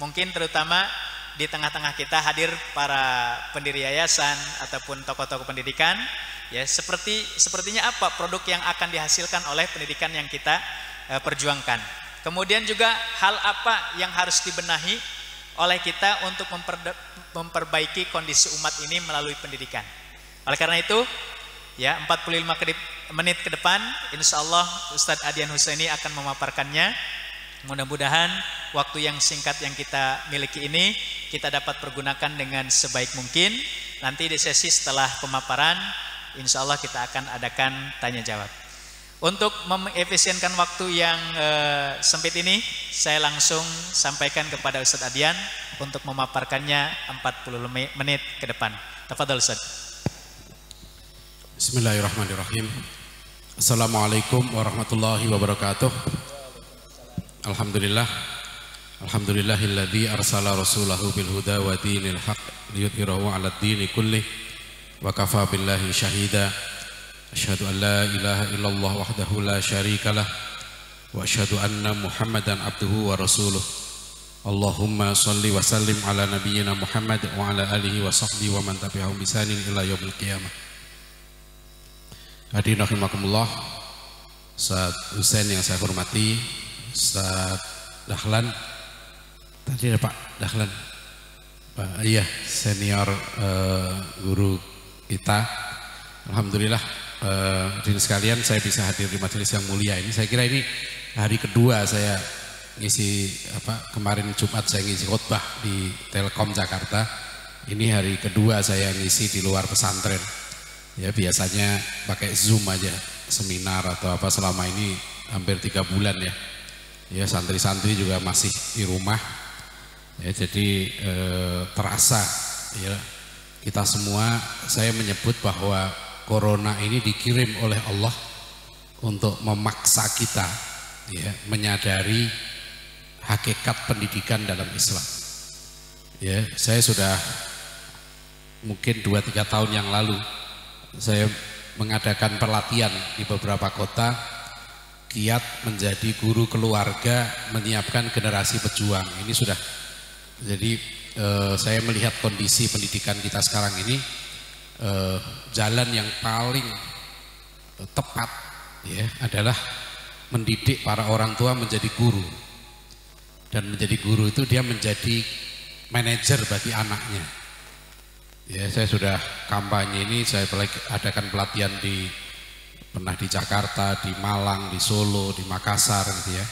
Mungkin terutama di tengah-tengah kita hadir para pendiri yayasan ataupun tokoh-tokoh pendidikan, ya sepertinya apa produk yang akan dihasilkan oleh pendidikan yang kita perjuangkan. Kemudian juga hal apa yang harus dibenahi oleh kita untuk memperbaiki kondisi umat ini melalui pendidikan. Oleh karena itu, ya 45 menit ke depan, insya Allah Ustadz Adian Husaini akan memaparkannya. Mudah-mudahan waktu yang singkat yang kita miliki ini kita dapat pergunakan dengan sebaik mungkin. Nanti di sesi setelah pemaparan, insya Allah kita akan adakan tanya jawab. Untuk mengefisienkan waktu yang sempit ini, saya langsung sampaikan kepada Ustadz Adian untuk memaparkannya 40 menit ke depan. Tafadhol Ustadz. Bismillahirrahmanirrahim. Assalamualaikum warahmatullahi wabarakatuh. Alhamdulillah. Alhamdulillahilladzi arsala rasulahu bil huda wa dinil haq liyudhhirahu 'alad dini kullih wa kafa billahi syahida. Asyhadu an la ilaha illallah wahdahu la syarikalah wa asyhadu anna Muhammadan abduhu wa rasuluh. Allahumma shalli wa sallim ala nabiyyina Muhammad wa ala alihi wa sahbihi wa man tabi'ahum bi ihsanin ila yaumil qiyamah. Hadirin rahimakumullah, Ustaz Husain yang saya hormati, Ustaz Dahlan, tadi ada Pak Dahlan, Pak, iya senior guru kita. Alhamdulillah, hadirin sekalian, saya bisa hadir di majelis yang mulia ini. Saya kira ini hari kedua saya ngisi kemarin Jumat saya ngisi khutbah di Telkom Jakarta. Ini hari kedua saya ngisi di luar pesantren. Ya biasanya pakai Zoom aja seminar atau apa, selama ini hampir 3 bulan ya. Ya santri-santri juga masih di rumah. Ya jadi terasa ya kita semua, saya menyebut bahwa corona ini dikirim oleh Allah untuk memaksa kita ya menyadari hakikat pendidikan dalam Islam. Ya, saya sudah mungkin 2-3 tahun yang lalu saya mengadakan pelatihan di beberapa kota, kiat menjadi guru keluarga, menyiapkan generasi pejuang. Ini sudah, jadi saya melihat kondisi pendidikan kita sekarang ini, jalan yang paling tepat ya adalah mendidik para orang tua menjadi guru. Dan menjadi guru itu dia menjadi manajer bagi anaknya. Ya, saya sudah kampanye ini, saya adakan pelatihan pernah di Jakarta, di Malang, di Solo, di Makassar gitu ya.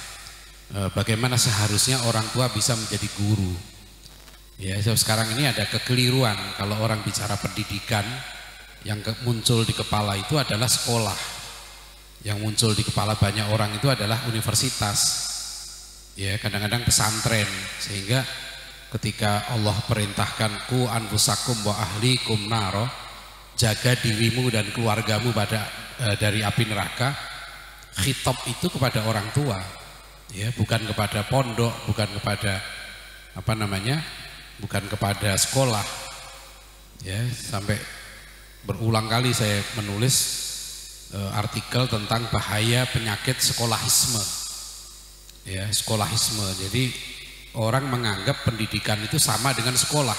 Bagaimana seharusnya orang tua bisa menjadi guru. Ya, sekarang ini ada kekeliruan kalau orang bicara pendidikan, yang muncul di kepala itu adalah sekolah. Yang muncul di kepala banyak orang itu adalah universitas. Ya, kadang-kadang pesantren, sehingga ketika Allah perintahkan ku anfusakum wa ahlikum naro, jaga dirimu dan keluargamu dari api neraka, khitab itu kepada orang tua ya, bukan kepada pondok, bukan kepada bukan kepada sekolah ya. Sampai berulang kali saya menulis artikel tentang bahaya penyakit sekolahisme ya, sekolahisme. Jadi orang menganggap pendidikan itu sama dengan sekolah.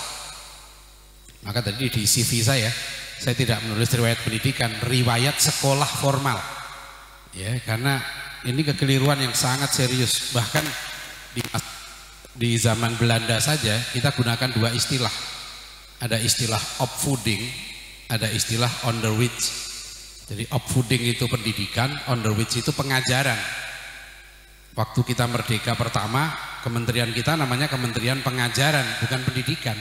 Maka tadi di CV saya tidak menulis riwayat pendidikan, riwayat sekolah formal. Ya, karena ini kekeliruan yang sangat serius. Bahkan di zaman Belanda saja kita gunakan 2 istilah. Ada istilah opvoeding, ada istilah onderwijs. Jadi opvoeding itu pendidikan, onderwijs itu pengajaran. Waktu kita merdeka pertama, kementerian kita namanya Kementerian Pengajaran, bukan pendidikan.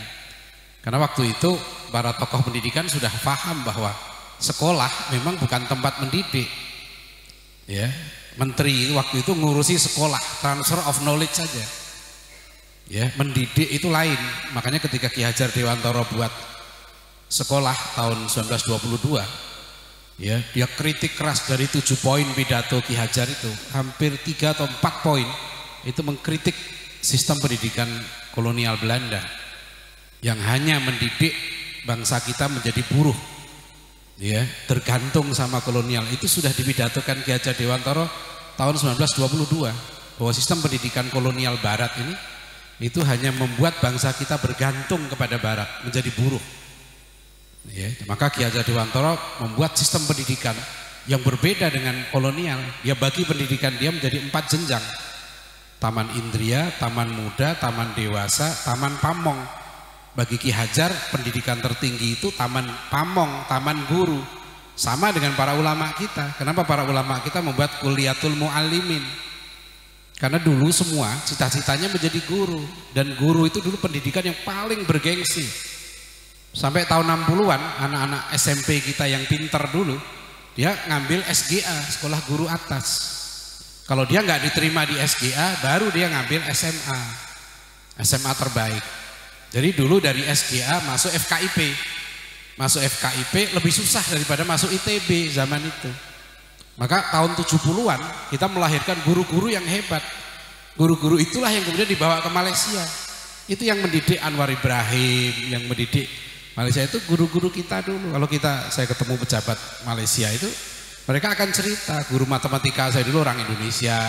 Karena waktu itu para tokoh pendidikan sudah paham bahwa sekolah memang bukan tempat mendidik. Ya, menteri waktu itu ngurusi sekolah, transfer of knowledge saja. Ya, mendidik itu lain. Makanya ketika Ki Hajar Dewantara buat sekolah tahun 1922, ya, dia kritik keras dari 7 poin pidato Ki Hajar itu, hampir 3 atau 4 poin itu mengkritik sistem pendidikan kolonial Belanda yang hanya mendidik bangsa kita menjadi buruh, ya, tergantung sama kolonial. Itu sudah dipidatokan Ki Hajar Dewantara tahun 1922 bahwa sistem pendidikan kolonial Barat ini itu hanya membuat bangsa kita bergantung kepada barat, menjadi buruh. Ya, maka Ki Hajar Dewantara membuat sistem pendidikan yang berbeda dengan kolonial. Dia bagi pendidikan dia menjadi 4 jenjang. Taman Indria, Taman Muda, Taman Dewasa, Taman Pamong. Bagi Ki Hajar pendidikan tertinggi itu Taman Pamong, Taman Guru. Sama dengan para ulama kita. Kenapa para ulama kita membuat Kuliatul Muallimin? Karena dulu semua cita-citanya menjadi guru, dan guru itu dulu pendidikan yang paling bergengsi. Sampai tahun 60-an anak-anak SMP kita yang pintar dulu, dia ngambil SGA, sekolah guru atas. Kalau dia nggak diterima di SGA, baru dia ngambil SMA terbaik. Jadi dulu dari SGA masuk FKIP. Masuk FKIP lebih susah daripada masuk ITB zaman itu. Maka tahun 70-an kita melahirkan guru-guru yang hebat. Guru-guru itulah yang kemudian dibawa ke Malaysia. Itu yang mendidik Anwar Ibrahim, yang mendidik Malaysia itu guru-guru kita dulu. Kalau saya ketemu pejabat Malaysia itu, mereka akan cerita, guru matematika saya dulu orang Indonesia.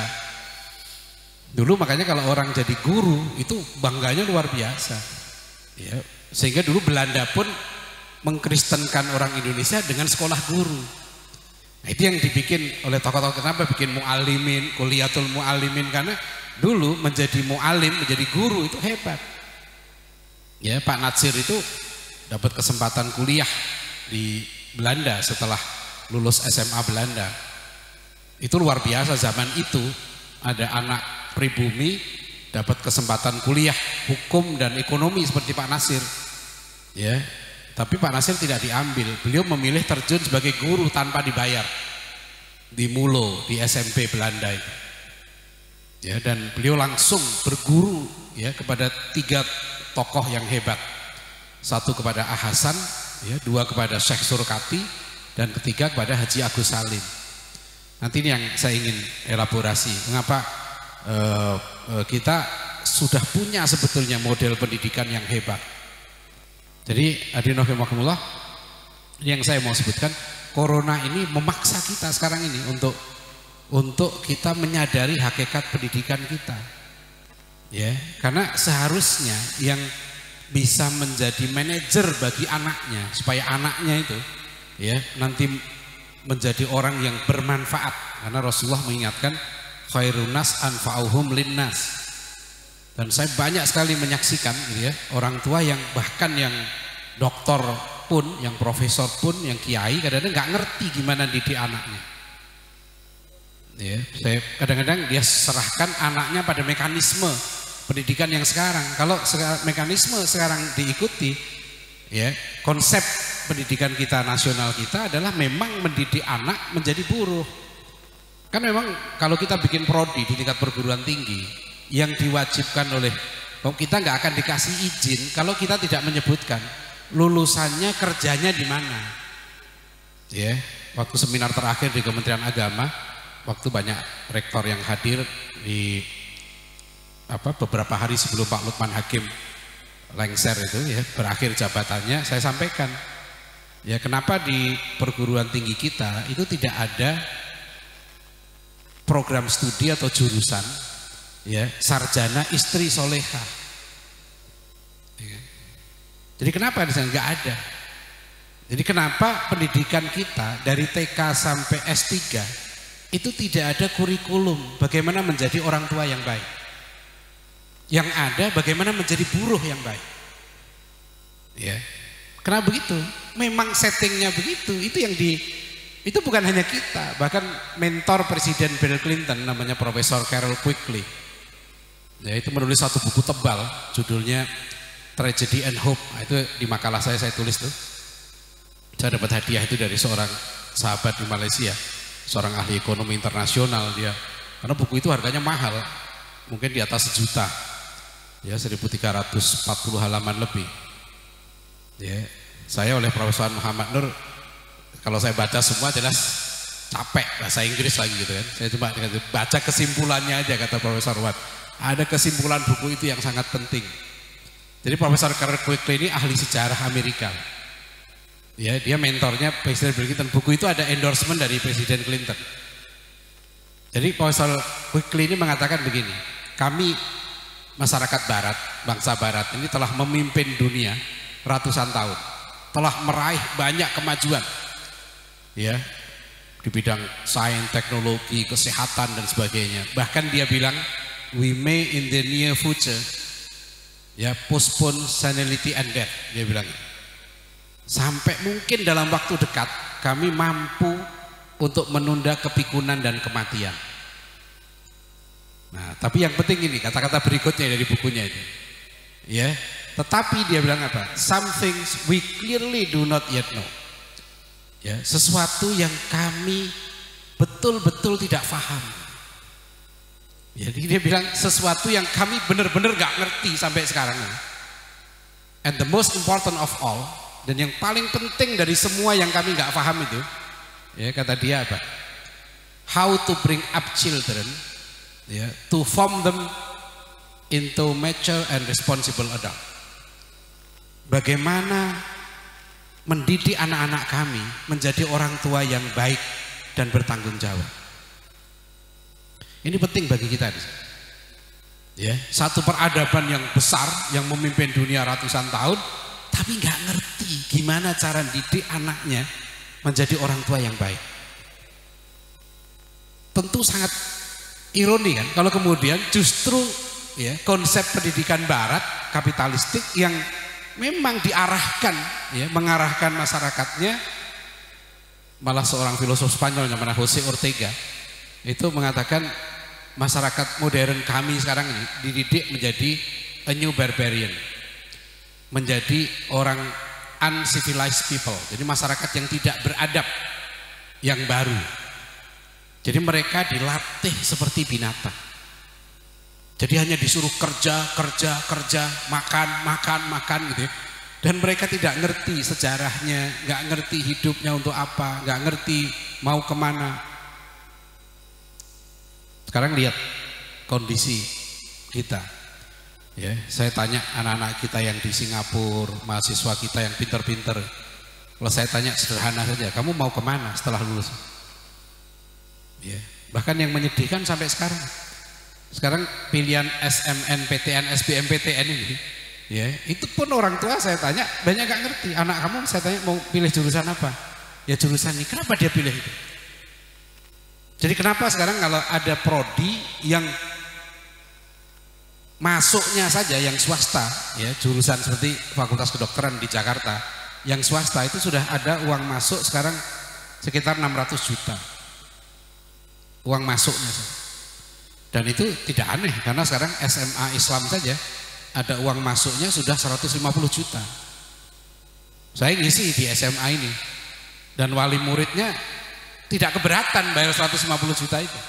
Dulu makanya kalau orang jadi guru itu bangganya luar biasa. Ya, sehingga dulu Belanda pun mengkristenkan orang Indonesia dengan sekolah guru. Nah, itu yang dibikin oleh tokoh-tokoh. Kenapa bikin mu'allimin, Kuliatul Mu'allimin? Karena dulu menjadi mu'allim, menjadi guru itu hebat. Ya, Pak Natsir itu dapat kesempatan kuliah di Belanda setelah lulus SMA Belanda. Itu luar biasa zaman itu. Ada anak pribumi dapat kesempatan kuliah hukum dan ekonomi seperti Pak Nasir. Ya. Tapi Pak Nasir tidak diambil. Beliau memilih terjun sebagai guru tanpa dibayar di Mulo, di SMP Belanda itu. Ya, dan beliau langsung berguru ya kepada 3 tokoh yang hebat. 1 kepada Ahasan, ya, 2 kepada Syekh Surkati, dan 3 kepada Haji Agus Salim. Nanti ini yang saya ingin elaborasi. Mengapa kita sudah punya sebetulnya model pendidikan yang hebat. Jadi hadirin rahimakumullah, ini yang saya mau sebutkan, corona ini memaksa kita sekarang ini untuk kita menyadari hakikat pendidikan kita. Ya, karena seharusnya yang bisa menjadi manajer bagi anaknya, supaya anaknya itu ya nanti menjadi orang yang bermanfaat. Karena Rasulullah mengingatkan khairun nas anfa'uhum linnas. Dan saya banyak sekali menyaksikan gitu ya, orang tua yang bahkan yang doktor pun, yang profesor pun, yang kiai kadang-kadang nggak ngerti gimana didik anaknya. Ya, saya kadang-kadang dia serahkan anaknya pada mekanisme pendidikan yang sekarang. Kalau mekanisme sekarang diikuti, ya konsep pendidikan kita nasional kita adalah memang mendidik anak menjadi buruh. Kan memang kalau kita bikin prodi di tingkat perguruan tinggi, yang diwajibkan oleh kita nggak akan dikasih izin kalau kita tidak menyebutkan lulusannya kerjanya di mana. Ya, waktu seminar terakhir di Kementerian Agama, waktu banyak rektor yang hadir di beberapa hari sebelum Pak Lukman Hakim lengser itu ya berakhir jabatannya, saya sampaikan ya kenapa di perguruan tinggi kita itu tidak ada program studi atau jurusan ya sarjana istri soleha. Ya. Jadi kenapa di sana nggak ada? Jadi kenapa pendidikan kita dari TK sampai S3 itu tidak ada kurikulum bagaimana menjadi orang tua yang baik? Yang ada bagaimana menjadi buruh yang baik. Ya. Kenapa begitu? Memang settingnya begitu. Itu bukan hanya kita, bahkan mentor Presiden Bill Clinton namanya Profesor Carroll Quigley. Ya, itu menulis satu buku tebal judulnya Tragedy and Hope. Nah, itu di makalah saya tulis tuh. Saya dapat hadiah itu dari seorang sahabat di Malaysia, seorang ahli ekonomi internasional dia. Karena buku itu harganya mahal, mungkin di atas 1 juta. Ya, 1340 halaman lebih. Ya, saya oleh Profesor Muhammad Nur, kalau saya baca semua jelas capek bahasa Inggris lagi gitu kan. Saya cuma baca kesimpulannya aja kata Profesor Watt. Ada kesimpulan buku itu yang sangat penting. Jadi Profesor Carroll Quigley ini ahli sejarah Amerika. Ya, dia mentornya Presiden Bill Clinton. Buku itu ada endorsement dari Presiden Clinton. Jadi Profesor Quigley ini mengatakan begini, kami masyarakat barat, bangsa barat ini telah memimpin dunia ratusan tahun, telah meraih banyak kemajuan ya di bidang sains, teknologi, kesehatan dan sebagainya. Bahkan dia bilang we may in the near future ya postpone senility and death, dia bilang sampai mungkin dalam waktu dekat kami mampu untuk menunda kepikunan dan kematian. Nah, tapi yang penting ini kata-kata berikutnya dari bukunya itu. Ya, tetapi dia bilang apa? Some things we clearly do not yet know. Ya, sesuatu yang kami betul-betul tidak paham. Jadi dia bilang sesuatu yang kami benar-benar gak ngerti sampai sekarang ini. And the most important of all, dan yang paling penting dari semua yang kami gak paham itu, ya kata dia apa? How to bring up children, ya, to form them into mature and responsible adult. Bagaimana mendidik anak-anak kami menjadi orang tua yang baik dan bertanggung jawab. Ini penting bagi kita. Ya, satu peradaban yang besar yang memimpin dunia ratusan tahun, tapi nggak ngerti gimana cara didik anaknya menjadi orang tua yang baik. Tentu sangat ironi kan kalau kemudian justru ya konsep pendidikan barat kapitalistik yang memang diarahkan ya mengarahkan masyarakatnya, malah seorang filosof Spanyol namanya Jose Ortega itu mengatakan masyarakat modern kami sekarang ini dididik menjadi a new barbarian, menjadi orang uncivilized people, jadi masyarakat yang tidak beradab, yang baru. Jadi mereka dilatih seperti binatang. Jadi hanya disuruh kerja, makan gitu ya. Dan mereka tidak ngerti sejarahnya, nggak ngerti hidupnya untuk apa, nggak ngerti mau kemana. Sekarang lihat kondisi kita. Ya, saya tanya anak-anak kita yang di Singapura, mahasiswa kita yang pinter-pinter. Kalau saya tanya sederhana saja, kamu mau kemana setelah lulus? Ya, bahkan yang menyedihkan sampai sekarang. Sekarang pilihan SMNPTN, SBMPTN ini, ya itu pun orang tua saya tanya banyak gak ngerti. Anak kamu saya tanya mau pilih jurusan apa? Ya jurusan ini. Kenapa dia pilih itu? Jadi kenapa sekarang kalau ada prodi yang masuknya saja yang swasta, ya jurusan seperti Fakultas Kedokteran di Jakarta, yang swasta itu sudah ada uang masuk sekarang sekitar 600 juta. Uang masuknya. Dan itu tidak aneh karena sekarang SMA Islam saja ada uang masuknya sudah 150 juta. Saya ngisi di SMA ini dan wali muridnya tidak keberatan bayar 150 juta itu.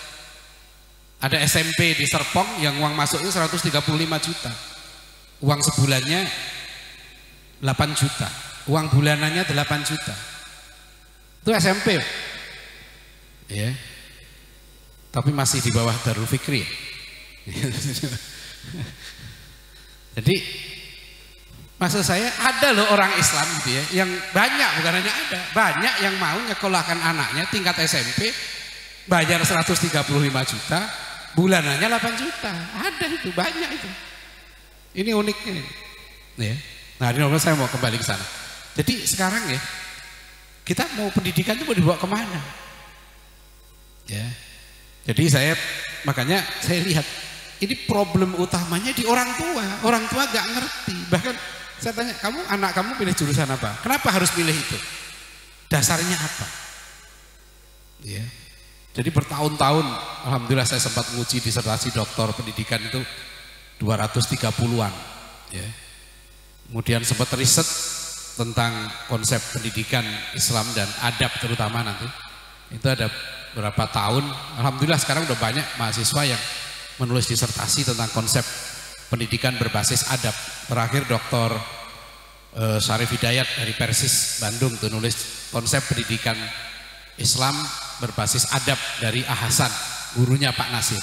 Ada SMP di Serpong yang uang masuknya 135 juta. Uang sebulannya 8 juta. Uang bulanannya 8 juta. Itu SMP. Ya. Tapi masih di bawah Darul Fikri. Jadi maksud saya ada loh orang Islam gitu ya, yang banyak, bukan hanya ada, banyak yang mau nyekolahkan anaknya tingkat SMP bayar 135 juta, bulanannya 8 juta. Ada itu, banyak itu. Ini uniknya. Ya. Nah, ini saya mau kembali ke sana. Jadi sekarang ya, kita mau pendidikan itu mau dibawa kemana? Ya. Jadi makanya saya lihat ini problem utamanya di orang tua. Orang tua gak ngerti. Bahkan saya tanya, anak kamu pilih jurusan apa? Kenapa harus pilih itu? Dasarnya apa? Ya. Jadi bertahun-tahun, alhamdulillah saya sempat menguji disertasi doktor pendidikan itu 230-an. Ya. Kemudian sempat riset tentang konsep pendidikan Islam dan adab terutama nanti. Itu ada berapa tahun, alhamdulillah sekarang udah banyak mahasiswa yang menulis disertasi tentang konsep pendidikan berbasis adab. Terakhir Dr. Syarif Hidayat dari Persis Bandung tuh nulis konsep pendidikan Islam berbasis adab dari Ahasan, gurunya Pak Nasir.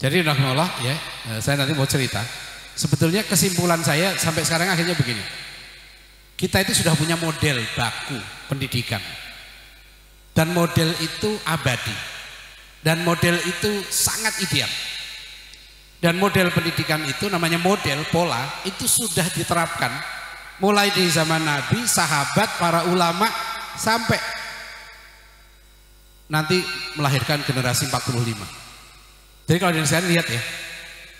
Jadi rahmatullah ya, saya nanti mau cerita. Sebetulnya kesimpulan saya sampai sekarang akhirnya begini. Kita itu sudah punya model baku pendidikan. Dan model itu abadi. Dan model itu sangat ideal. Dan model pendidikan itu namanya model pola itu sudah diterapkan mulai di zaman Nabi, sahabat, para ulama sampai nanti melahirkan generasi 45. Jadi kalau dengan lihat ya,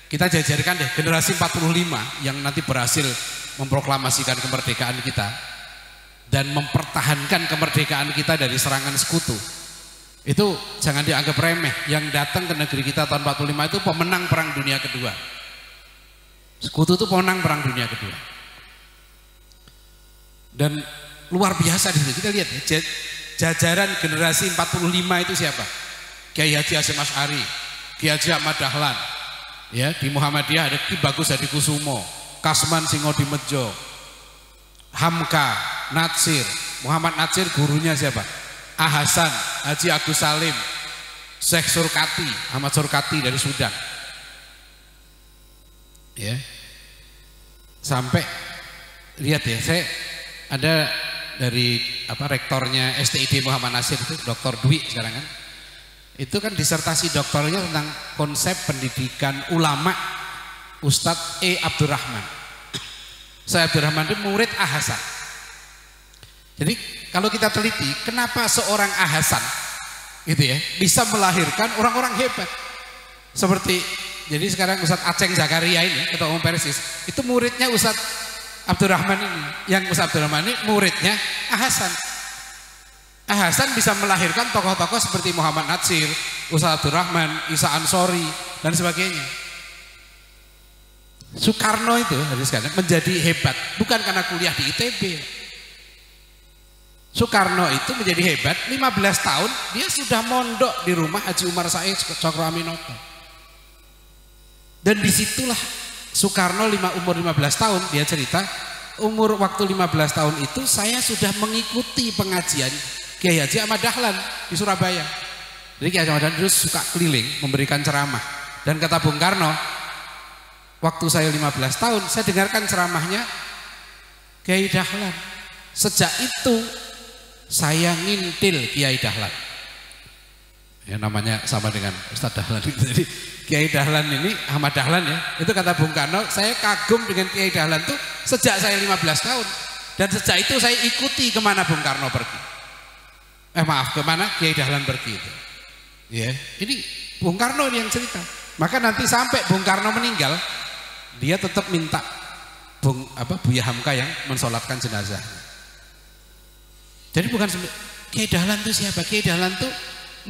kita jajarkan deh generasi 45 yang nanti berhasil memproklamasikan kemerdekaan kita dan mempertahankan kemerdekaan kita dari serangan sekutu. Itu jangan dianggap remeh. Yang datang ke negeri kita tahun 45 itu pemenang perang dunia kedua. Sekutu itu pemenang perang dunia kedua. Dan luar biasa di situ. Kita lihat ya, jajaran generasi 45 itu siapa? Kiai Haji Hasyim Asy'ari, Kiai Haji Ahmad Dahlan. Ya, di Muhammadiyah ada Ki Bagus Hadikusumo, Kasman Singodimedjo, Hamka, Natsir. Muhammad Natsir gurunya siapa? Hasan, Haji Agus Salim, Syekh Surkati, Ahmad Surkati dari Sudan. Ya. Sampai lihat ya, saya ada dari rektornya STID Muhammad Nasir itu Dr. Dwi sekarang kan. Itu kan disertasi doktornya tentang konsep pendidikan ulama Ustadz E. Abdurrahman. Saya Abdurrahman itu murid Hasan. Jadi kalau kita teliti kenapa seorang Hasan gitu ya bisa melahirkan orang-orang hebat seperti jadi sekarang Ustadz Aceng Zakaria ini ketua umum Persis itu muridnya Ustadz Abdurrahman ini, yang Ustadz Abdurrahman ini muridnya Hasan. Hasan bisa melahirkan tokoh-tokoh seperti Muhammad Natsir, Ustadz Abdurrahman, Isa Ansori dan sebagainya. Soekarno itu harus sekarang menjadi hebat bukan karena kuliah di ITB. Soekarno itu menjadi hebat 15 tahun dia sudah mondok di rumah Haji Umar Said Cokro Aminoto. Dan disitulah Soekarno umur 15 tahun dia cerita waktu 15 tahun itu saya sudah mengikuti pengajian Kiai Haji Ahmad Dahlan di Surabaya. Jadi Kiai Haji Ahmad Dahlan terus suka keliling memberikan ceramah. Dan kata Bung Karno, waktu saya 15 tahun saya dengarkan ceramahnya Kiai Dahlan. Sejak itu saya ngintil Kiai Dahlan. Ya namanya sama dengan Ustadz Dahlan. Jadi Kiai Dahlan ini Ahmad Dahlan ya. Itu kata Bung Karno, saya kagum dengan Kiai Dahlan tuh sejak saya 15 tahun. Dan sejak itu saya ikuti kemana Bung Karno pergi. Kemana Kiai Dahlan pergi itu. Ya, ini Bung Karno yang cerita. Maka nanti sampai Bung Karno meninggal, dia tetap minta Buya Hamka yang mensolatkan jenazah. Jadi bukan Kiai Dahlan itu siapa? Kiai Dahlan itu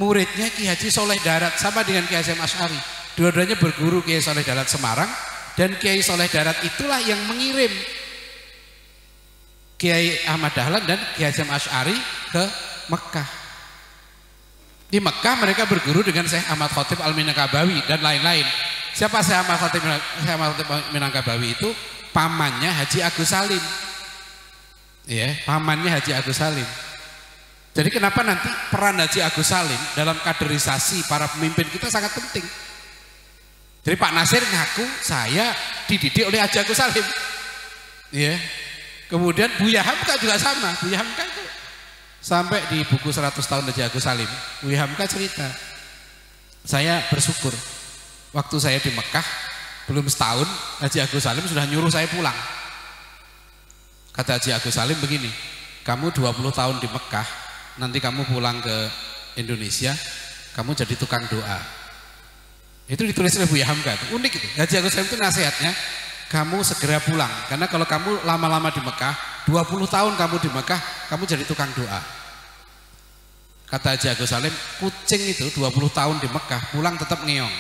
muridnya Kiai Haji Soleh Darat sama dengan Kiai Hasyim Asy'ari. Dua-duanya berguru Kiai Soleh Darat Semarang dan Kiai Soleh Darat itulah yang mengirim Kiai Ahmad Dahlan dan Kiai Hasyim Asy'ari ke Mekah. Di Mekah mereka berguru dengan Syekh Ahmad Khatib Al-Minangkabawi dan lain-lain. Siapa Syekh Ahmad Khatib Al-Minangkabawi itu? Pamannya Haji Agus Salim. Ya, pamannya Haji Agus Salim. Jadi kenapa nanti peran Haji Agus Salim dalam kaderisasi para pemimpin kita sangat penting. Jadi Pak Nasir ngaku saya dididik oleh Haji Agus Salim. Ya. Kemudian Buya Hamka juga sama. Buya Hamka itu sampai di buku 100 tahun Haji Agus Salim, Buya Hamka cerita, saya bersyukur waktu saya di Mekah belum setahun Haji Agus Salim sudah nyuruh saya pulang. Kata Haji Agus Salim begini, kamu 20 tahun di Mekah, nanti kamu pulang ke Indonesia, kamu jadi tukang doa. Itu ditulis oleh Buya Hamka, itu unik itu. Haji Agus Salim itu nasihatnya, kamu segera pulang, karena kalau kamu lama-lama di Mekah, 20 tahun kamu di Mekah, kamu jadi tukang doa. Kata Haji Agus Salim, kucing itu 20 tahun di Mekah, pulang tetap ngeong.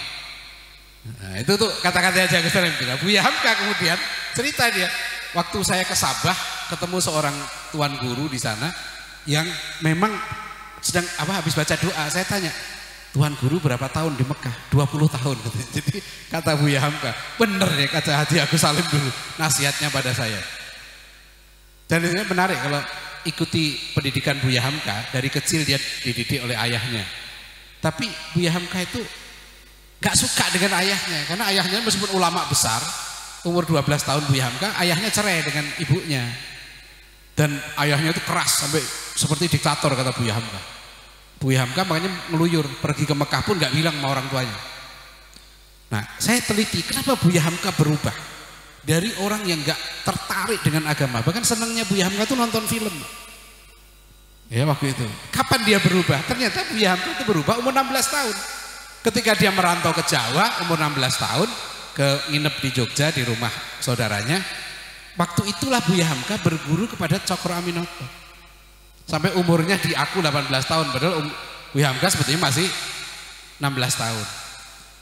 Nah, itu tuh kata-kata Haji Agus Salim. Buya Hamka kemudian cerita dia, waktu saya ke Sabah ketemu seorang tuan guru di sana yang memang sedang habis baca doa. Saya tanya, tuan guru berapa tahun di Mekah? 20 tahun. Jadi kata Buya Hamka, bener ya kata Haji Agus Salim dulu nasihatnya pada saya. Dan ini menarik kalau ikuti pendidikan Buya Hamka, dari kecil dia dididik oleh ayahnya. Tapi Buya Hamka itu gak suka dengan ayahnya, karena ayahnya meskipun ulama besar, umur 12 tahun Buya Hamka, ayahnya cerai dengan ibunya. Dan ayahnya itu keras sampai seperti diktator kata Buya Hamka. Buya Hamka makanya ngeluyur, pergi ke Mekah pun gak bilang sama orang tuanya. Nah, saya teliti kenapa Buya Hamka berubah dari orang yang nggak tertarik dengan agama, bahkan senangnya Buya Hamka itu nonton film. Ya waktu itu. Kapan dia berubah? Ternyata Buya Hamka itu berubah umur 16 tahun. Ketika dia merantau ke Jawa umur 16 tahun, nginep di Jogja di rumah saudaranya. Waktu itulah Buya Hamka berguru kepada Cokro Aminoto. Sampai umurnya di aku 18 tahun, padahal Buya Hamka sebetulnya masih 16 tahun.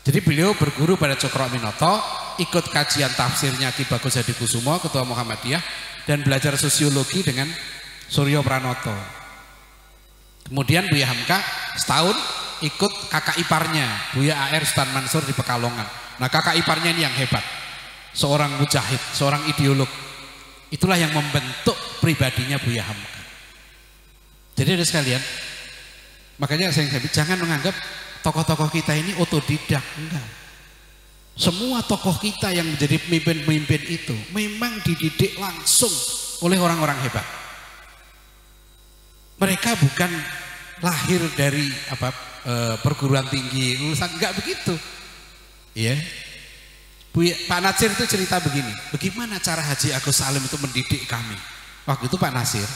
Jadi beliau berguru pada Cokro Aminoto, ikut kajian tafsirnya Ki Bagus Hadikusumo, Ketua Muhammadiyah, dan belajar sosiologi dengan Suryo Pranoto. Kemudian Buya Hamka setahun ikut kakak iparnya Buya A.R. Sultan Mansur di Pekalongan. Nah, kakak iparnya ini yang hebat, seorang mujahid, seorang ideolog. Itulah yang membentuk pribadinya Buya Hamka. Jadi ada sekalian, makanya saya jangan menganggap tokoh-tokoh kita ini otodidak, enggak. Semua tokoh kita yang menjadi pemimpin-pemimpin itu memang dididik langsung oleh orang-orang hebat. Mereka bukan lahir dari perguruan tinggi, lulusan, enggak begitu. Ya. Pak Nasir itu cerita begini, bagaimana cara Haji Agus Salim itu mendidik kami. Waktu itu Pak Nasir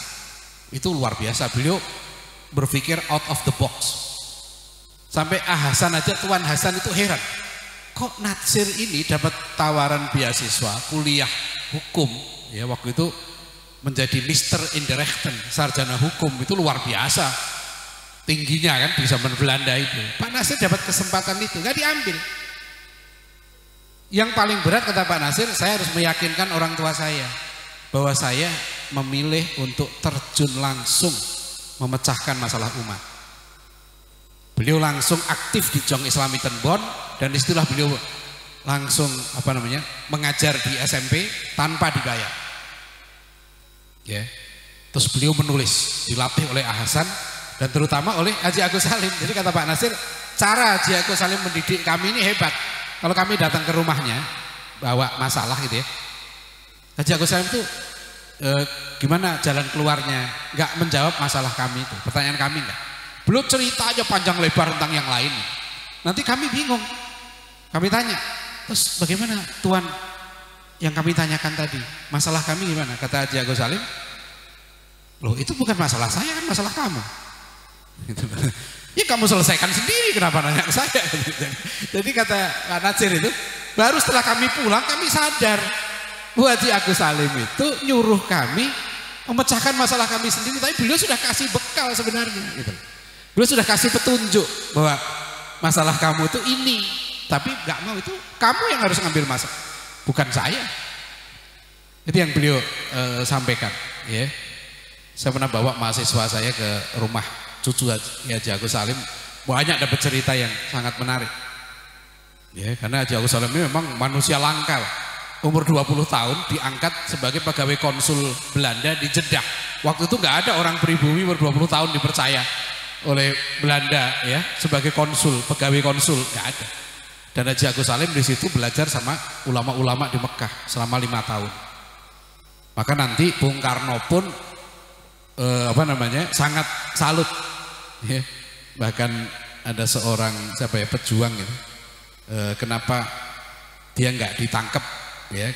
itu luar biasa, beliau berpikir out of the box. Sampai Hasan aja, Tuan Hasan itu heran, kok Nasir ini dapat tawaran beasiswa kuliah hukum, ya waktu itu menjadi Mister in the Rechten, sarjana hukum, itu luar biasa tingginya kan di zaman Belanda itu. Pak Nasir dapat kesempatan itu, nggak diambil. Yang paling berat kata Pak Nasir, saya harus meyakinkan orang tua saya bahwa saya memilih untuk terjun langsung memecahkan masalah umat. Beliau langsung aktif di Jong Islami Tenbon, dan istilah beliau langsung mengajar di SMP tanpa dibayar. Ya. Terus beliau menulis, dilatih oleh Hasan dan terutama oleh Haji Agus Salim. Jadi kata Pak Nasir, cara Haji Agus Salim mendidik kami ini hebat. Kalau kami datang ke rumahnya bawa masalah gitu ya, Haji Agus Salim itu gimana jalan keluarnya, nggak menjawab masalah kami itu, pertanyaan kami enggak. Belum cerita aja panjang lebar tentang yang lain. Nanti kami bingung. Kami tanya, terus bagaimana Tuan yang kami tanyakan tadi? Masalah kami gimana? Kata Haji Agus Salim, loh itu bukan masalah saya, kan masalah kamu. Gitu. Ya kamu selesaikan sendiri, kenapa nanya ke saya? Jadi kata Pak Nasir itu, baru setelah kami pulang kami sadar, Bu Haji Agus Salim itu nyuruh kami memecahkan masalah kami sendiri, tapi beliau sudah kasih bekal sebenarnya. Gitu. Beliau sudah kasih petunjuk bahwa masalah kamu itu ini, tapi nggak mau, itu kamu yang harus ngambil masalah, bukan saya. Itu yang beliau sampaikan. Ya, saya pernah bawa mahasiswa saya ke rumah cucu Haji Agus Salim, banyak dapat cerita yang sangat menarik. Ya, karena Haji Agus Salim ini memang manusia langka. Umur 20 tahun diangkat sebagai pegawai konsul Belanda di Jeddah. Waktu itu nggak ada orang pribumi umur 20 tahun dipercaya oleh Belanda ya sebagai konsul, pegawai konsul, nggak ada. Dan Haji Agus Salim di situ belajar sama ulama-ulama di Mekah selama 5 tahun. Maka nanti Bung Karno pun sangat salut. Ya. Bahkan ada seorang pejuang gitu. Kenapa dia nggak ditangkap? Ya,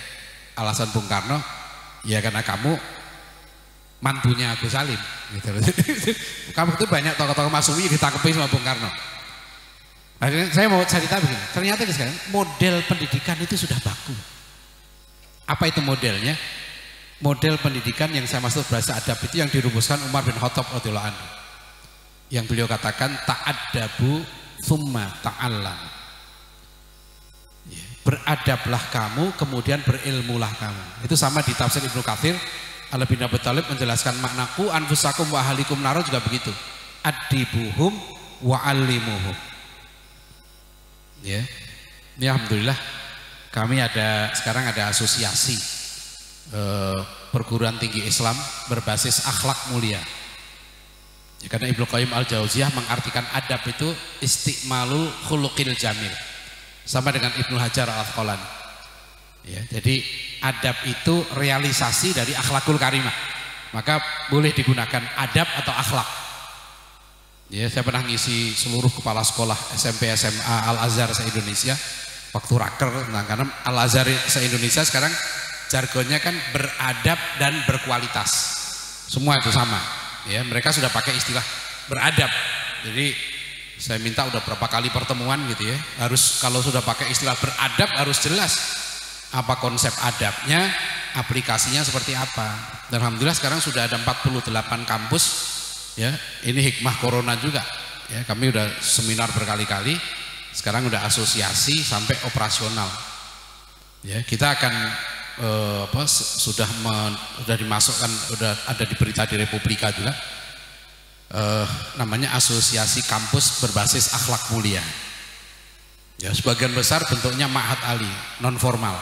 alasan Bung Karno, ya karena kamu mantunya Agus Salim. Gitu. Kamu itu banyak tokoh-tokoh Masyumi ditangkapi sama Bung Karno. Akhirnya saya mau cerita begini. Ternyata sekarang model pendidikan itu sudah baku. Apa itu modelnya? Model pendidikan yang saya maksud bahasa adab itu yang dirumuskan Umar bin Khattab radhiyallahu anhu. Yang beliau katakan ta'addabu tsumma ta'allam. Beradablah kamu, kemudian berilmulah kamu. Itu sama di tafsir Ibnu Katsir, Ali bin Abi Thalib menjelaskan maknaku anfusakum wa ahlikum naro juga begitu. Adibuhum wa allimuhum. Ya. Ini alhamdulillah kami sekarang ada asosiasi perguruan tinggi Islam berbasis akhlak mulia. Ya, karena Ibnu Qayyim Al-Jauziyah mengartikan adab itu istiqmalul khuluqil jamil. Sama dengan Ibnu Hajar Al-Asqalani. Ya, jadi adab itu realisasi dari akhlakul karimah. Maka boleh digunakan adab atau akhlak. Ya, saya pernah ngisi seluruh kepala sekolah SMP SMA Al-Azhar se-Indonesia. waktu raker karena Al-Azhar se-Indonesia sekarang jargonnya kan beradab dan berkualitas. Semua itu sama. Ya, mereka sudah pakai istilah beradab. Jadi saya minta udah berapa kali pertemuan gitu ya. Harus kalau sudah pakai istilah beradab harus jelas apa konsep adabnya, aplikasinya seperti apa. Dan alhamdulillah sekarang sudah ada 48 kampus ya. Ini hikmah corona juga. Ya, kami udah seminar berkali-kali. Sekarang udah asosiasi sampai operasional. Ya, kita akan sudah dimasukkan, udah ada di berita di Republika juga. Namanya asosiasi kampus berbasis akhlak mulia. Ya, sebagian besar bentuknya ma'had ali, non formal.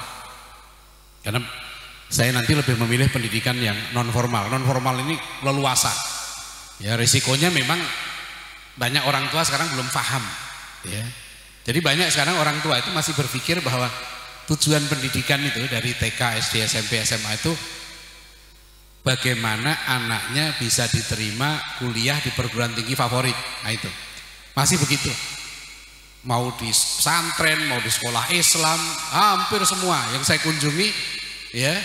Karena saya nanti lebih memilih pendidikan yang non formal. Non formal ini leluasa. Ya, risikonya memang banyak orang tua sekarang belum paham. Ya. Jadi banyak sekarang orang tua itu masih berpikir bahwa tujuan pendidikan itu dari TK, SD, SMP, SMA itu bagaimana anaknya bisa diterima kuliah di perguruan tinggi favorit. Nah itu masih begitu. Mau di pesantren, mau di sekolah Islam, hampir semua yang saya kunjungi ya.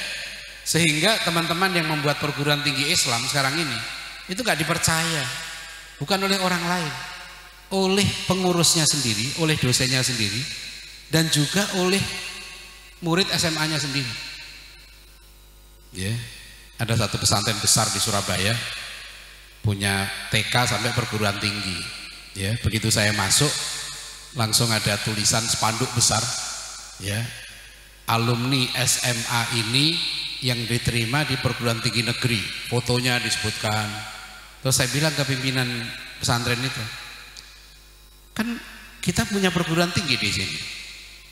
Sehingga teman-teman yang membuat perguruan tinggi Islam sekarang ini itu gak dipercaya. Bukan oleh orang lain, oleh pengurusnya sendiri, oleh dosennya sendiri, dan juga oleh murid SMA-nya sendiri. Ya, ada satu pesantren besar di Surabaya punya TK sampai perguruan tinggi. Ya, begitu saya masuk langsung ada tulisan spanduk besar. Ya, alumni SMA ini yang diterima di perguruan tinggi negeri. Fotonya disebutkan. Terus saya bilang ke pimpinan pesantren itu, kan kita punya perguruan tinggi di sini.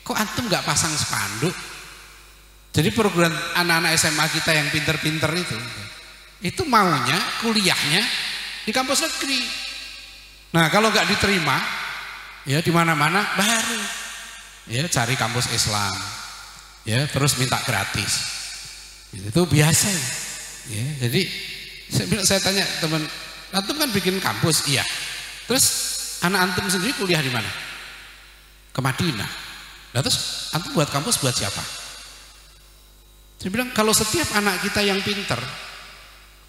Kok antum nggak pasang spanduk? Jadi perguruan anak-anak SMA kita yang pinter-pinter itu maunya kuliahnya di kampus negeri. Nah kalau nggak diterima, ya di mana-mana baru, ya cari kampus Islam, ya terus minta gratis. Itu biasa. Ya, jadi saya tanya teman, antum kan bikin kampus, iya. Terus anak antum sendiri kuliah di mana? Ke Madinah. Nah, terus antum buat kampus buat siapa? Saya bilang kalau setiap anak kita yang pinter,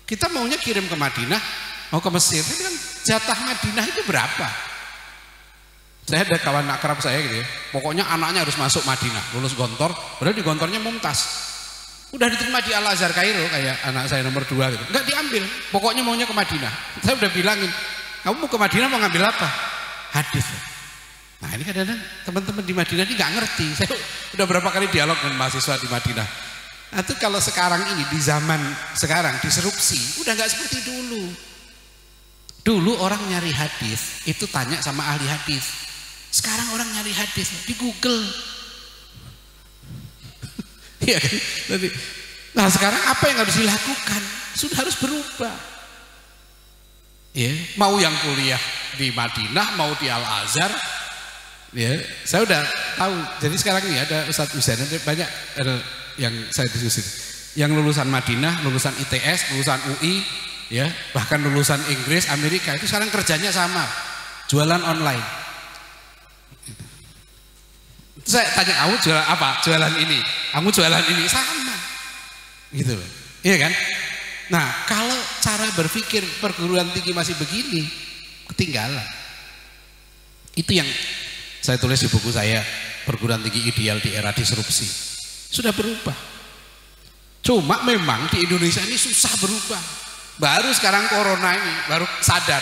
kita maunya kirim ke Madinah, mau ke Mesir. Saya bilang jatah Madinah itu berapa? Saya ada kawan akrab saya gitu ya. Pokoknya anaknya harus masuk Madinah, lulus Gontor, padahal di Gontornya Mumtaz. Udah diterima di Al-Azhar Kairo kayak anak saya nomor 2 gitu. Enggak diambil, pokoknya maunya ke Madinah. Saya udah bilangin, kamu mau ke Madinah mau ngambil apa? Hadis. Nah ini kadang-kadang teman-teman di Madinah ini nggak ngerti. Saya udah berapa kali dialog dengan mahasiswa di Madinah. Nah itu kalau sekarang ini di zaman sekarang disrupsi, udah nggak seperti dulu. Dulu orang nyari hadis itu tanya sama ahli hadis. Sekarang orang nyari hadis di Google. Iya kan? Nah sekarang apa yang harus dilakukan? Sudah harus berubah. Ya, mau yang kuliah di Madinah, mau di Al-Azhar, ya, saya udah tahu. Jadi sekarang ini ada Ustadz Usain, banyak yang saya diskusi. Yang lulusan Madinah, lulusan ITS, lulusan UI, ya, bahkan lulusan Inggris, Amerika itu sekarang kerjanya sama, jualan online. Saya tanya, kamu jualan apa? Jualan ini. Kamu jualan ini, sama. Gitu loh. Iya kan? Nah, kalau cara berpikir perguruan tinggi masih begini, ketinggalan. Itu yang saya tulis di buku saya, Perguruan Tinggi Ideal di Era Disrupsi. Sudah berubah. Cuma memang di Indonesia ini susah berubah. Baru sekarang corona ini baru sadar.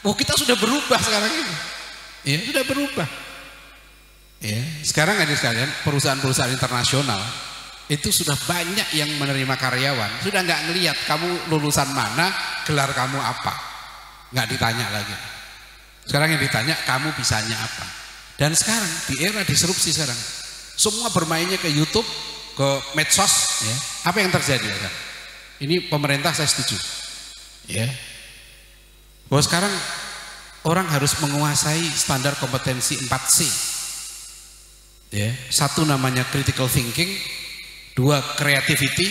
Oh, kita sudah berubah sekarang ini. Ya, sudah berubah. Ya, sekarang ada sekalian perusahaan-perusahaan internasional itu sudah banyak yang menerima karyawan, sudah nggak ngelihat kamu lulusan mana, gelar kamu apa, nggak ditanya lagi. Sekarang yang ditanya kamu bisanya apa. Dan sekarang di era disrupsi sekarang, semua bermainnya ke YouTube, ke medsos. Ya. Apa yang terjadi? Ya? Ini pemerintah saya setuju. Ya, bahwa sekarang orang harus menguasai standar kompetensi 4C. Ya, satu namanya critical thinking, 2 creativity,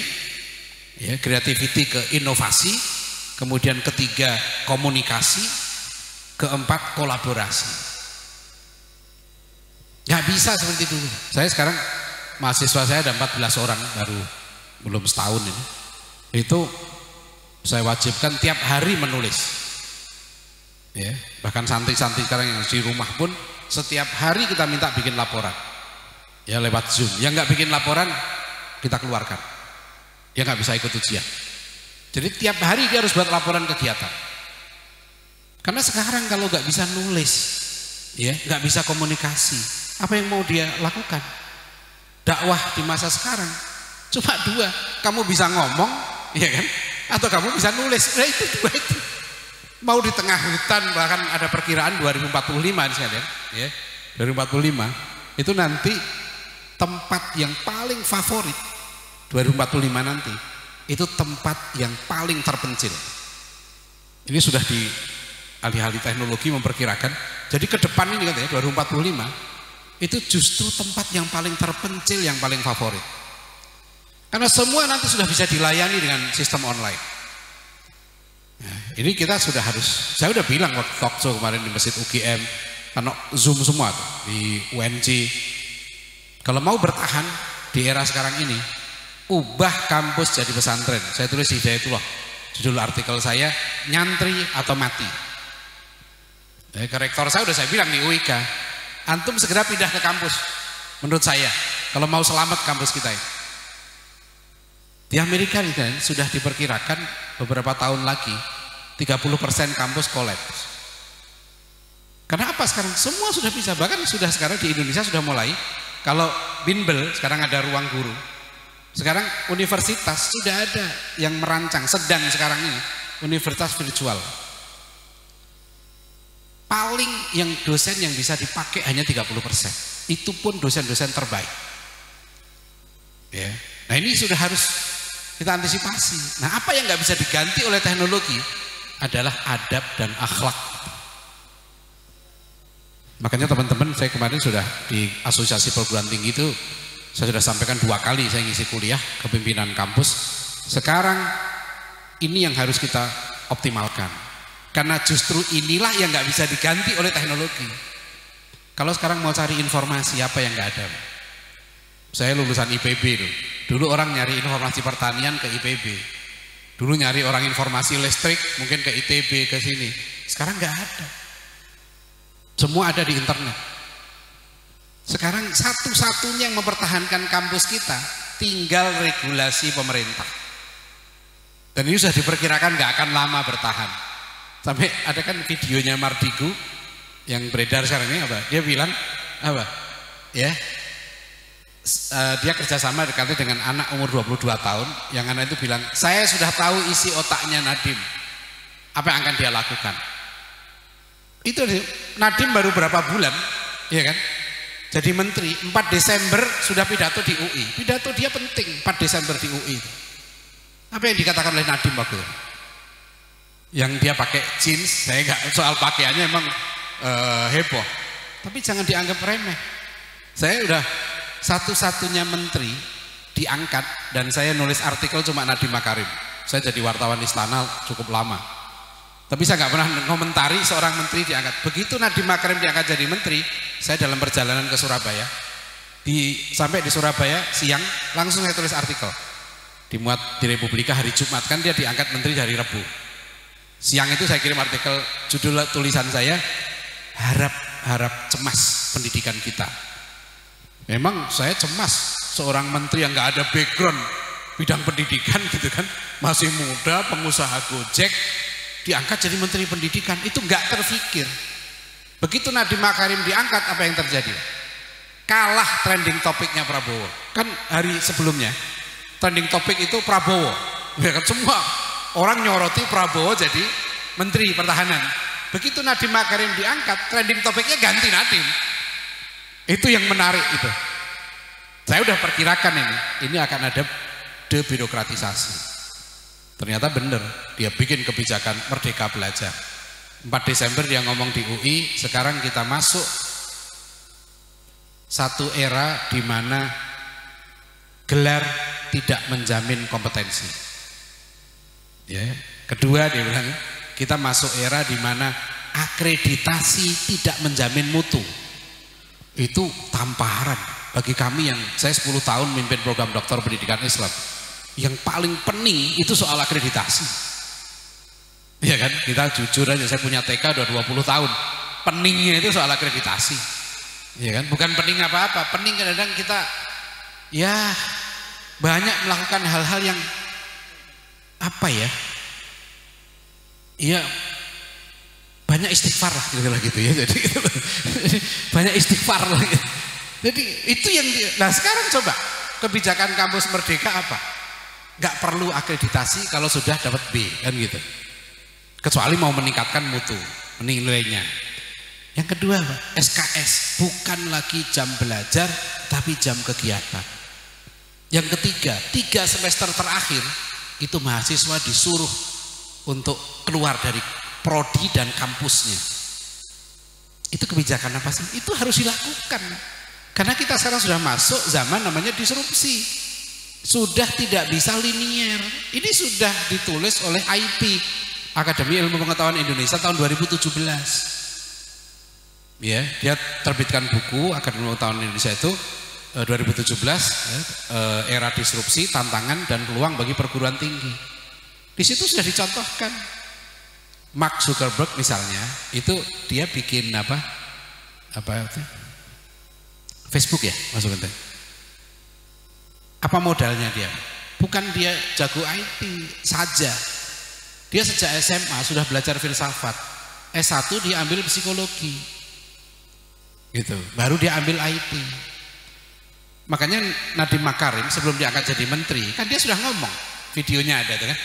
ya, creativity ke inovasi, kemudian ketiga komunikasi, keempat kolaborasi. Nggak bisa seperti dulu. Saya sekarang mahasiswa saya ada 14 orang baru belum setahun ini. Itu saya wajibkan tiap hari menulis. Ya, bahkan santri-santri sekarang yang di rumah pun setiap hari kita minta bikin laporan. Ya lewat Zoom. Yang nggak bikin laporan kita keluarkan. Dia nggak bisa ikut ujian. Jadi tiap hari dia harus buat laporan kegiatan. Karena sekarang kalau nggak bisa nulis, ya nggak bisa komunikasi, apa yang mau dia lakukan? Dakwah di masa sekarang cuma dua, kamu bisa ngomong, ya kan? Atau kamu bisa nulis. Nah itu dua itu. Mau di tengah hutan, bahkan ada perkiraan 2045 sekalian, ya 2045 itu nanti tempat yang paling favorit 2045 nanti itu tempat yang paling terpencil. Ini sudah di ahli-ahli teknologi memperkirakan. Jadi ke depan ini katanya 2045 itu justru tempat yang paling terpencil, yang paling favorit. Karena semua nanti sudah bisa dilayani dengan sistem online. Nah, ini kita sudah harus. Saya udah bilang waktu talk show kemarin di Masjid UGM, karena Zoom semua tuh, di UNJ. Kalau mau bertahan di era sekarang ini, ubah kampus jadi pesantren. Saya tulis di Hidayatullah, judul artikel saya, nyantri atau mati. Ke rektor saya udah saya bilang di UIK, antum segera pindah ke kampus. Menurut saya, kalau mau selamat kampus kita ini. Di Amerika ini kan sudah diperkirakan beberapa tahun lagi 30% kampus kolaps. Karena apa sekarang? Semua sudah bisa, bahkan sudah sekarang di Indonesia sudah mulai. Kalau bimbel sekarang ada ruang guru. Sekarang universitas sudah ada yang merancang, sedang sekarang ini universitas virtual. Paling yang dosen yang bisa dipakai hanya 30%. Itu pun dosen-dosen terbaik. Ya. Nah ini sudah harus kita antisipasi. Nah apa yang nggak bisa diganti oleh teknologi adalah adab dan akhlak. Makanya teman-teman, saya kemarin sudah di asosiasi perguruan tinggi itu saya sudah sampaikan 2 kali saya ngisi kuliah kepemimpinan kampus. Sekarang ini yang harus kita optimalkan, karena justru inilah yang nggak bisa diganti oleh teknologi. Kalau sekarang mau cari informasi apa yang nggak ada? Saya lulusan IPB dulu orang nyari informasi pertanian ke IPB, dulu nyari orang informasi listrik mungkin ke ITB, ke sini. Sekarang nggak ada, semua ada di internet. Sekarang satu-satunya yang mempertahankan kampus kita tinggal regulasi pemerintah. Dan ini sudah diperkirakan nggak akan lama bertahan. Sampai ada kan videonya Mardigu yang beredar sekarang ini apa? Dia bilang apa? Ya, dia kerjasama dekatnya dengan anak umur 22 tahun. Yang anak itu bilang, saya sudah tahu isi otaknya Nadiem. Apa yang akan dia lakukan? Itu Nadiem baru berapa bulan, ya kan? Jadi menteri, 4 Desember sudah pidato di UI. Pidato dia penting, 4 Desember di UI. Apa yang dikatakan oleh Nadiem waktu itu? Yang dia pakai jeans, saya nggak, soal pakaiannya emang heboh. Tapi jangan dianggap remeh. Saya udah satu-satunya menteri diangkat dan saya nulis artikel cuma Nadiem Makarim. Saya jadi wartawan istana cukup lama. Tapi saya nggak pernah komentari seorang menteri diangkat. Begitu Nadiem Makarim diangkat jadi menteri, saya dalam perjalanan ke Surabaya, sampai di Surabaya siang langsung saya tulis artikel. Dimuat di Republika hari Jumat, kan dia diangkat menteri hari Rabu. Siang itu saya kirim artikel, judul tulisan saya, harap cemas pendidikan kita. Memang saya cemas, seorang menteri yang nggak ada background bidang pendidikan gitu kan, masih muda, pengusaha Gojek, diangkat jadi menteri pendidikan, itu nggak terfikir. Begitu Nadiem Makarim diangkat, apa yang terjadi? Kalah trending topiknya Prabowo. Kan hari sebelumnya trending topik itu Prabowo, ya kan, semua orang nyoroti Prabowo jadi menteri pertahanan. Begitu Nadiem Makarim diangkat, trending topiknya ganti Nadiem. Itu yang menarik itu. Saya udah perkirakan ini akan ada debirokratisasi. Ternyata benar, dia bikin kebijakan Merdeka Belajar. 4 Desember dia ngomong di UI, sekarang kita masuk satu era di mana gelar tidak menjamin kompetensi. Ya. Kedua dia bilang, kita masuk era di mana akreditasi tidak menjamin mutu. itu tamparan bagi kami yang saya 10 tahun memimpin program doktor pendidikan Islam. Yang paling pening itu soal akreditasi. Iya kan? Kita jujur aja, saya punya TK udah 20 tahun. Peningnya itu soal akreditasi. Iya kan? Bukan pening apa-apa, pening kadang-kadang kita ya banyak melakukan hal-hal yang apa ya? Iya, banyak istighfar lah kira-kira gitu ya. Jadi banyak istighfar lah. Jadi itu yang nah sekarang coba kebijakan kampus Merdeka apa? Gak perlu akreditasi kalau sudah dapat B kan gitu. Kecuali mau meningkatkan mutu nilainya. Yang kedua SKS, bukan lagi jam belajar tapi jam kegiatan. Yang ketiga, 3 semester terakhir itu mahasiswa disuruh untuk keluar dari prodi dan kampusnya. Itu kebijakan apa sih? Itu harus dilakukan. Karena kita sekarang sudah masuk zaman namanya disrupsi. Sudah tidak bisa linier. Ini sudah ditulis oleh IP, Akademi Ilmu Pengetahuan Indonesia tahun 2017. Ya, dia terbitkan buku Akademi Ilmu Pengetahuan Indonesia itu 2017 era disrupsi, tantangan dan peluang bagi perguruan tinggi. Di situ sudah dicontohkan. Mark Zuckerberg misalnya, itu dia bikin apa itu? Facebook ya, masukkan. Apa modalnya dia? Bukan dia jago IT saja. Dia sejak SMA sudah belajar filsafat. S1 dia ambil psikologi. Gitu. Baru dia ambil IT. Makanya Nadiem Makarim sebelum diangkat jadi menteri, kan dia sudah ngomong, videonya ada tuh kan.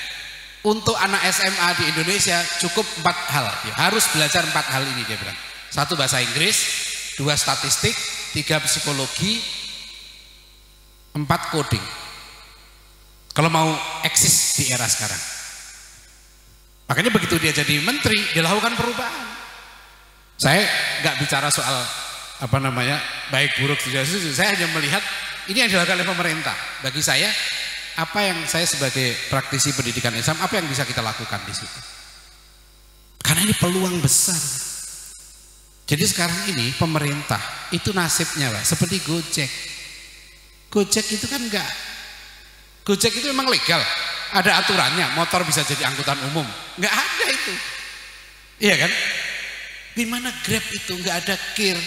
Untuk anak SMA di Indonesia cukup 4 hal. Dia harus belajar 4 hal ini dia bilang. 1 bahasa Inggris, 2 statistik, 3 psikologi, 4 coding. Kalau mau eksis di era sekarang. Makanya begitu dia jadi menteri, dia lakukan perubahan. Saya nggak bicara soal apa namanya baik buruk tidak setuju. Saya hanya melihat ini yang dilakukan oleh pemerintah. Bagi saya, apa yang saya sebagai praktisi pendidikan Islam, apa yang bisa kita lakukan di situ? Karena ini peluang besar. Jadi sekarang ini pemerintah itu nasibnya Pak, seperti Gojek. Gojek itu kan enggak. Gojek itu memang legal, ada aturannya, motor bisa jadi angkutan umum. Enggak ada itu. Iya kan? Gimana Grab itu enggak ada kir,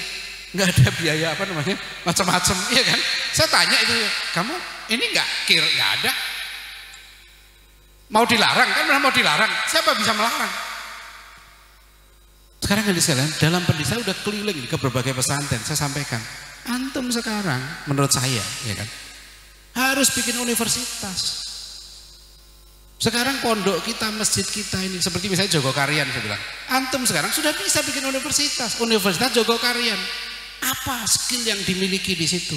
enggak ada biaya apa namanya, macam-macam, iya kan? Saya tanya itu, kamu ini enggak kir, enggak ada. Mau dilarang kan, mau dilarang, siapa bisa melarang? Sekarang yang sekalian, dalam pendidikan saya udah keliling ke berbagai pesantren, saya sampaikan, antum sekarang menurut saya, ya kan, harus bikin universitas. Sekarang pondok kita, masjid kita ini, seperti misalnya Jogokarian, saya bilang, antum sekarang sudah bisa bikin universitas, Universitas Jogokarian. Apa skill yang dimiliki di situ?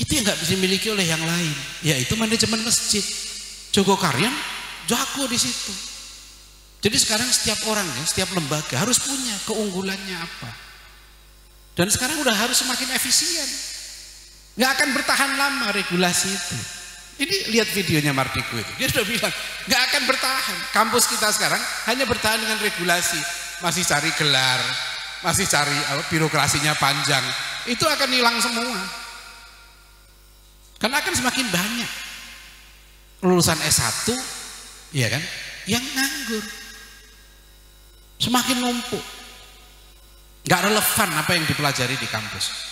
Itu yang nggak bisa dimiliki oleh yang lain, yaitu manajemen masjid. Jogokarian jago di situ. Jadi sekarang setiap orang ya, setiap lembaga harus punya keunggulannya apa. Dan sekarang udah harus semakin efisien. Nggak akan bertahan lama regulasi itu. Ini lihat videonya Mardiku itu. Dia sudah bilang nggak akan bertahan. Kampus kita sekarang hanya bertahan dengan regulasi. Masih cari gelar, masih cari birokrasinya panjang. Itu akan hilang semua. Karena akan semakin banyak lulusan S1, ya kan, yang nganggur. Semakin numpuk. Nggak relevan apa yang dipelajari di kampus.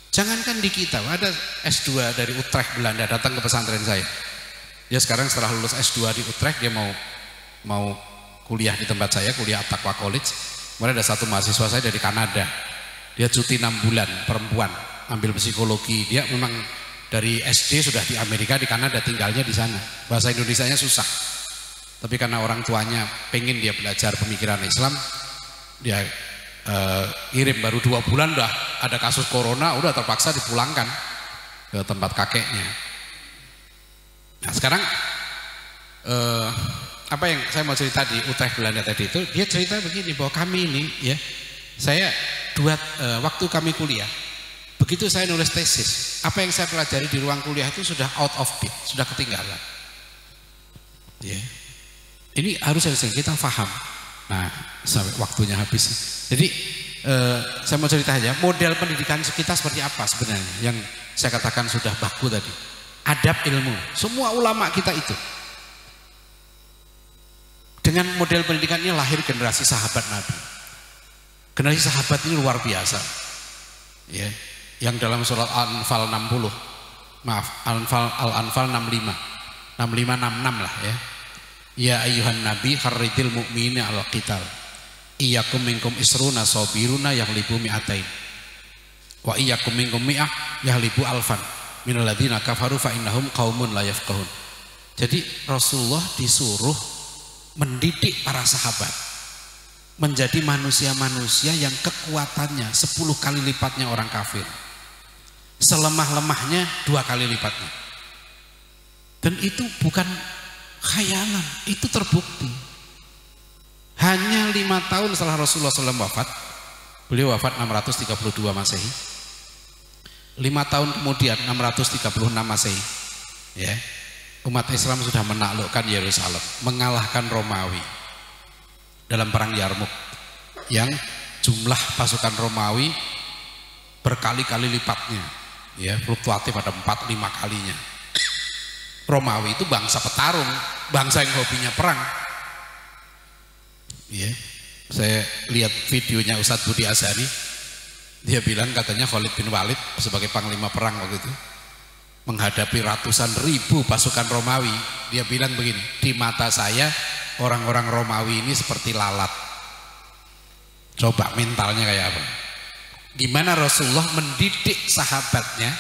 Jangankan di kita, ada S2 dari Utrecht Belanda datang ke pesantren saya. Dia sekarang setelah lulus S2 di Utrecht, dia mau kuliah di tempat saya, kuliah At-Taqwa College. Kemudian ada satu mahasiswa saya dari Kanada. Dia cuti 6 bulan, perempuan, ambil psikologi. Dia memang dari SD sudah di Amerika, di Kanada, tinggalnya di sana. Bahasa Indonesianya susah. Tapi karena orang tuanya pengen dia belajar pemikiran Islam, dia kirim. Baru 2 bulan udah ada kasus corona, udah terpaksa dipulangkan ke tempat kakeknya. Nah sekarang apa yang saya mau cerita di Utrecht Belanda tadi itu, dia cerita begini bahwa kami ini ya, saya waktu kami kuliah, begitu saya nulis tesis, apa yang saya pelajari di ruang kuliah itu sudah out of date, sudah ketinggalan. Ya. Ini harus kita paham. Nah, sampai waktunya habis. Jadi saya mau cerita aja model pendidikan kita seperti apa sebenarnya yang saya katakan sudah baku tadi. Adab ilmu, semua ulama kita itu dengan model pendidikan ini lahir generasi sahabat Nabi. Generasi sahabat ini luar biasa ya, yang dalam surat Al-Anfal 60, maaf Al-Anfal 65 66 lah ya. Ya ayuhan nabi kharridil mu'mina al qital iyyakum minkum isruna sabiruna yaghlibu mi'atain wa iyyakum minkum mi'ah yaghlibu alfan minal ladzina kafaru fa innahum qaumun la yafqahun. Jadi Rasulullah disuruh mendidik para sahabat menjadi manusia-manusia yang kekuatannya 10 kali lipatnya orang kafir, selemah-lemahnya 2 kali lipatnya. Dan itu bukan khayalan, itu terbukti. Hanya 5 tahun setelah Rasulullah SAW wafat, beliau wafat 632 Masehi. 5 tahun kemudian 636 Masehi, ya, umat Islam sudah menaklukkan Yerusalem, mengalahkan Romawi dalam perang Yarmuk, yang jumlah pasukan Romawi berkali-kali lipatnya, ya, fluktuatif, ada 4-5 kalinya. Romawi itu bangsa petarung, bangsa yang hobinya perang. Ya, saya lihat videonya Ustadz Budi Azhari, dia bilang katanya Khalid bin Walid sebagai panglima perang waktu itu menghadapi ratusan ribu pasukan Romawi. Dia bilang begini, di mata saya orang-orang Romawi ini seperti lalat. Coba mentalnya kayak apa? Gimana Rasulullah mendidik sahabatnya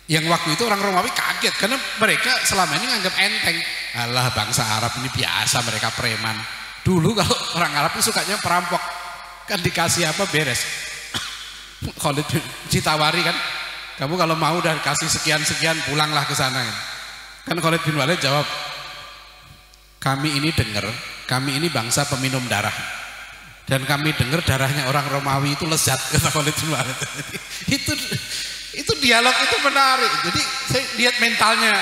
yang waktu itu orang Romawi kaget karena mereka selama ini nganggap enteng. Alah, bangsa Arab ini biasa, mereka preman. Dulu kalau orang Arab itu sukanya perampok, kan dikasih apa beres. Khalid ditawari kan, kamu kalau mau udah kasih sekian-sekian pulanglah ke sana. Kan Khalid bin Walid jawab, kami ini dengar, kami ini bangsa peminum darah, dan kami dengar darahnya orang Romawi itu lezat, kata Khalid bin Walid. Itu dialog itu menarik. Jadi saya lihat mentalnya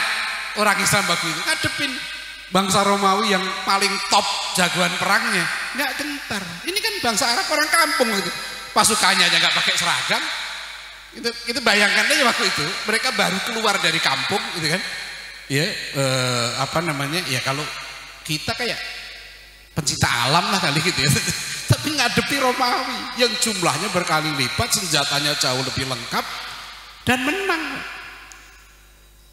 orang Islam waktu itu, ngadepin bangsa Romawi yang paling top jagoan perangnya, nggak gentar. Ini kan bangsa Arab, orang kampung gitu, pasukannya aja nggak pakai seragam. Itu bayangkan aja waktu itu mereka baru keluar dari kampung gitu kan, ya, apa namanya ya, kalau kita kayak pencinta alam lah kali gitu ya. Tapi ngadepi Romawi yang jumlahnya berkali lipat, senjatanya jauh lebih lengkap, dan menang.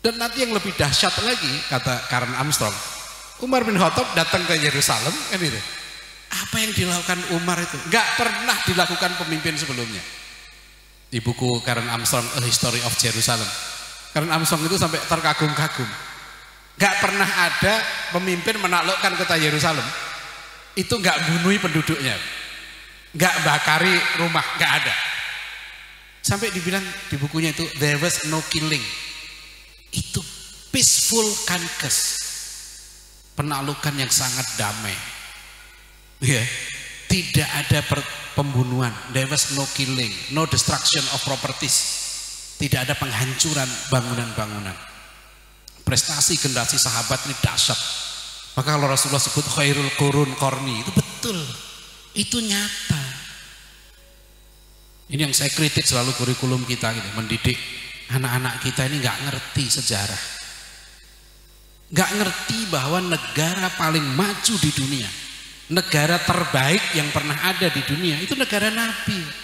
Dan nanti yang lebih dahsyat lagi, kata Karen Armstrong, Umar bin Khattab datang ke Yerusalem kan itu. Apa yang dilakukan Umar itu nggak pernah dilakukan pemimpin sebelumnya. Di buku Karen Armstrong A History of Jerusalem, Karen Armstrong itu sampai terkagum-kagum. Nggak pernah ada pemimpin menaklukkan kota Yerusalem itu nggak bunuhi penduduknya, nggak bakari rumah, nggak ada. Sampai dibilang di bukunya itu, there was no killing. Itu peaceful conquest, penaklukan yang sangat damai. Ya, tidak ada pembunuhan. There was no killing, no destruction of properties. Tidak ada penghancuran bangunan-bangunan. Prestasi generasi sahabat ini dahsyat. Maka kalau Rasulullah sebut khairul qurun qarni, itu betul, itu nyata. Ini yang saya kritik selalu kurikulum kita gitu, mendidik anak-anak kita ini nggak ngerti sejarah, nggak ngerti bahwa negara paling maju di dunia, negara terbaik yang pernah ada di dunia itu negara Nabi.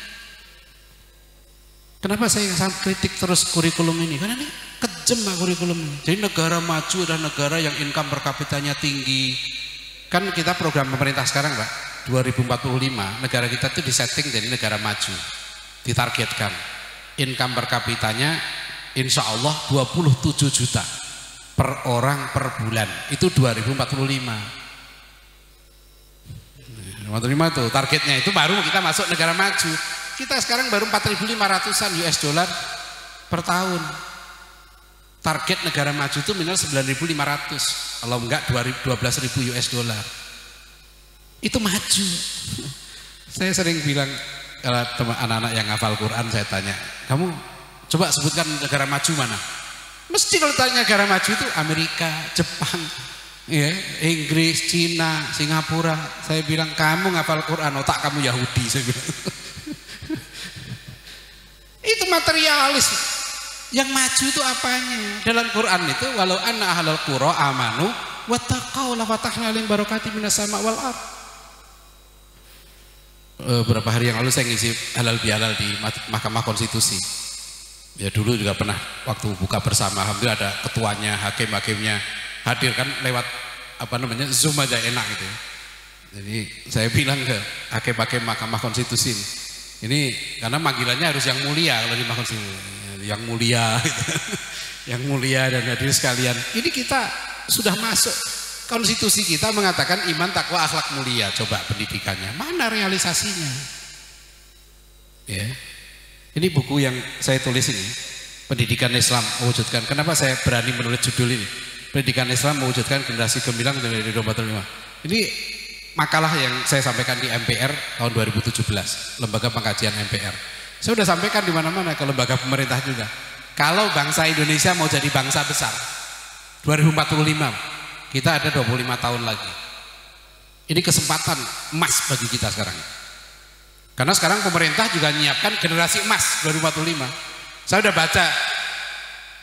Kenapa saya sangat kritik terus kurikulum ini? Karena ini kejem Pak kurikulum ini. Jadi negara maju adalah negara yang income per kapitanya tinggi. Kan kita program pemerintah sekarang Pak, 2045 negara kita itu disetting jadi negara maju. Ditargetkan income per kapitanya insya Allah 27 juta per orang per bulan, itu 2045. 2045 itu targetnya, itu baru kita masuk negara maju. Kita sekarang baru 4.500-an US dollar per tahun. Target negara maju itu minimal 9.500, kalau enggak 12.000 US dollar. Itu maju. Saya sering bilang kalau teman anak-anak yang hafal Quran, saya tanya, kamu coba sebutkan negara maju mana? Mesti kalau tanya negara maju itu Amerika, Jepang, ya, Inggris, Cina, Singapura. Saya bilang, kamu ngafal Quran, otak kamu Yahudi. Saya bilang. materialis. Yang maju itu apanya? Dalam Quran itu walau anna ahlal qura amanu wattaqau la fatahna alaihim barakatim minas sama wal ardh. Beberapa hari yang lalu saya ngisi halal bihalal di Mahkamah Konstitusi. Ya dulu juga pernah waktu buka bersama, alhamdulillah ada ketuanya, hakim-hakimnya hadir kan lewat Zoom aja enak gitu. Jadi saya bilang ke hakim-hakim Mahkamah Konstitusi ini karena panggilannya harus yang mulia kalau di Mahkamah Konstitusi. Yang mulia gitu. Yang mulia dan hadirin sekalian, ini kita sudah masuk, konstitusi kita mengatakan iman, takwa, akhlak mulia. Coba pendidikannya mana realisasinya ya. Ini buku yang saya tulis ini, Pendidikan Islam Mewujudkan. Kenapa saya berani menulis judul ini, Pendidikan Islam Mewujudkan Generasi Gemilang dari 2045. Ini makalah yang saya sampaikan di MPR tahun 2017, Lembaga Pengkajian MPR. Saya sudah sampaikan di mana-mana ke lembaga pemerintah juga. Kalau bangsa Indonesia mau jadi bangsa besar 2045, kita ada 25 tahun lagi. Ini kesempatan emas bagi kita sekarang. Karena sekarang pemerintah juga menyiapkan generasi emas 2045. Saya sudah baca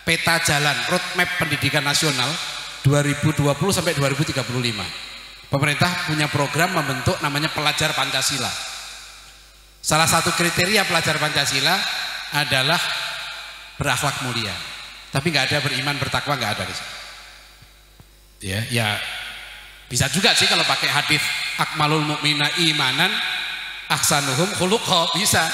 peta jalan roadmap pendidikan nasional 2020 sampai 2035. Pemerintah punya program membentuk namanya pelajar Pancasila. Salah satu kriteria pelajar Pancasila adalah berakhlak mulia. Tapi nggak ada beriman, bertakwa, nggak ada. Ya bisa juga sih kalau pakai hadis akmalul mu'mina imanan ahsanuhum khuluqa, bisa.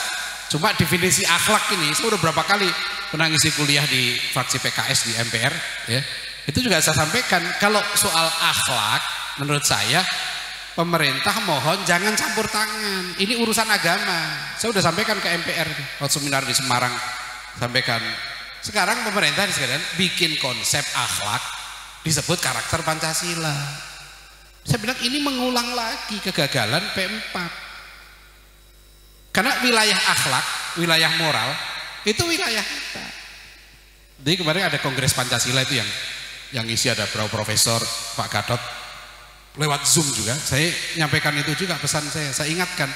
Cuma definisi akhlak ini saya udah berapa kali pernah ngisi kuliah di fraksi PKS di MPR ya. Itu juga saya sampaikan kalau soal akhlak menurut saya pemerintah mohon jangan campur tangan. Ini urusan agama. Saya udah sampaikan ke MPR waktu seminar di Semarang, sampaikan. Sekarang pemerintah bikin konsep akhlak disebut karakter Pancasila. Saya bilang ini mengulang lagi kegagalan P4. Karena wilayah akhlak, wilayah moral itu wilayah kita. Jadi kemarin ada Kongres Pancasila itu yang isi ada profesor Pak Gatot lewat Zoom juga. Saya nyampaikan itu juga pesan saya ingatkan.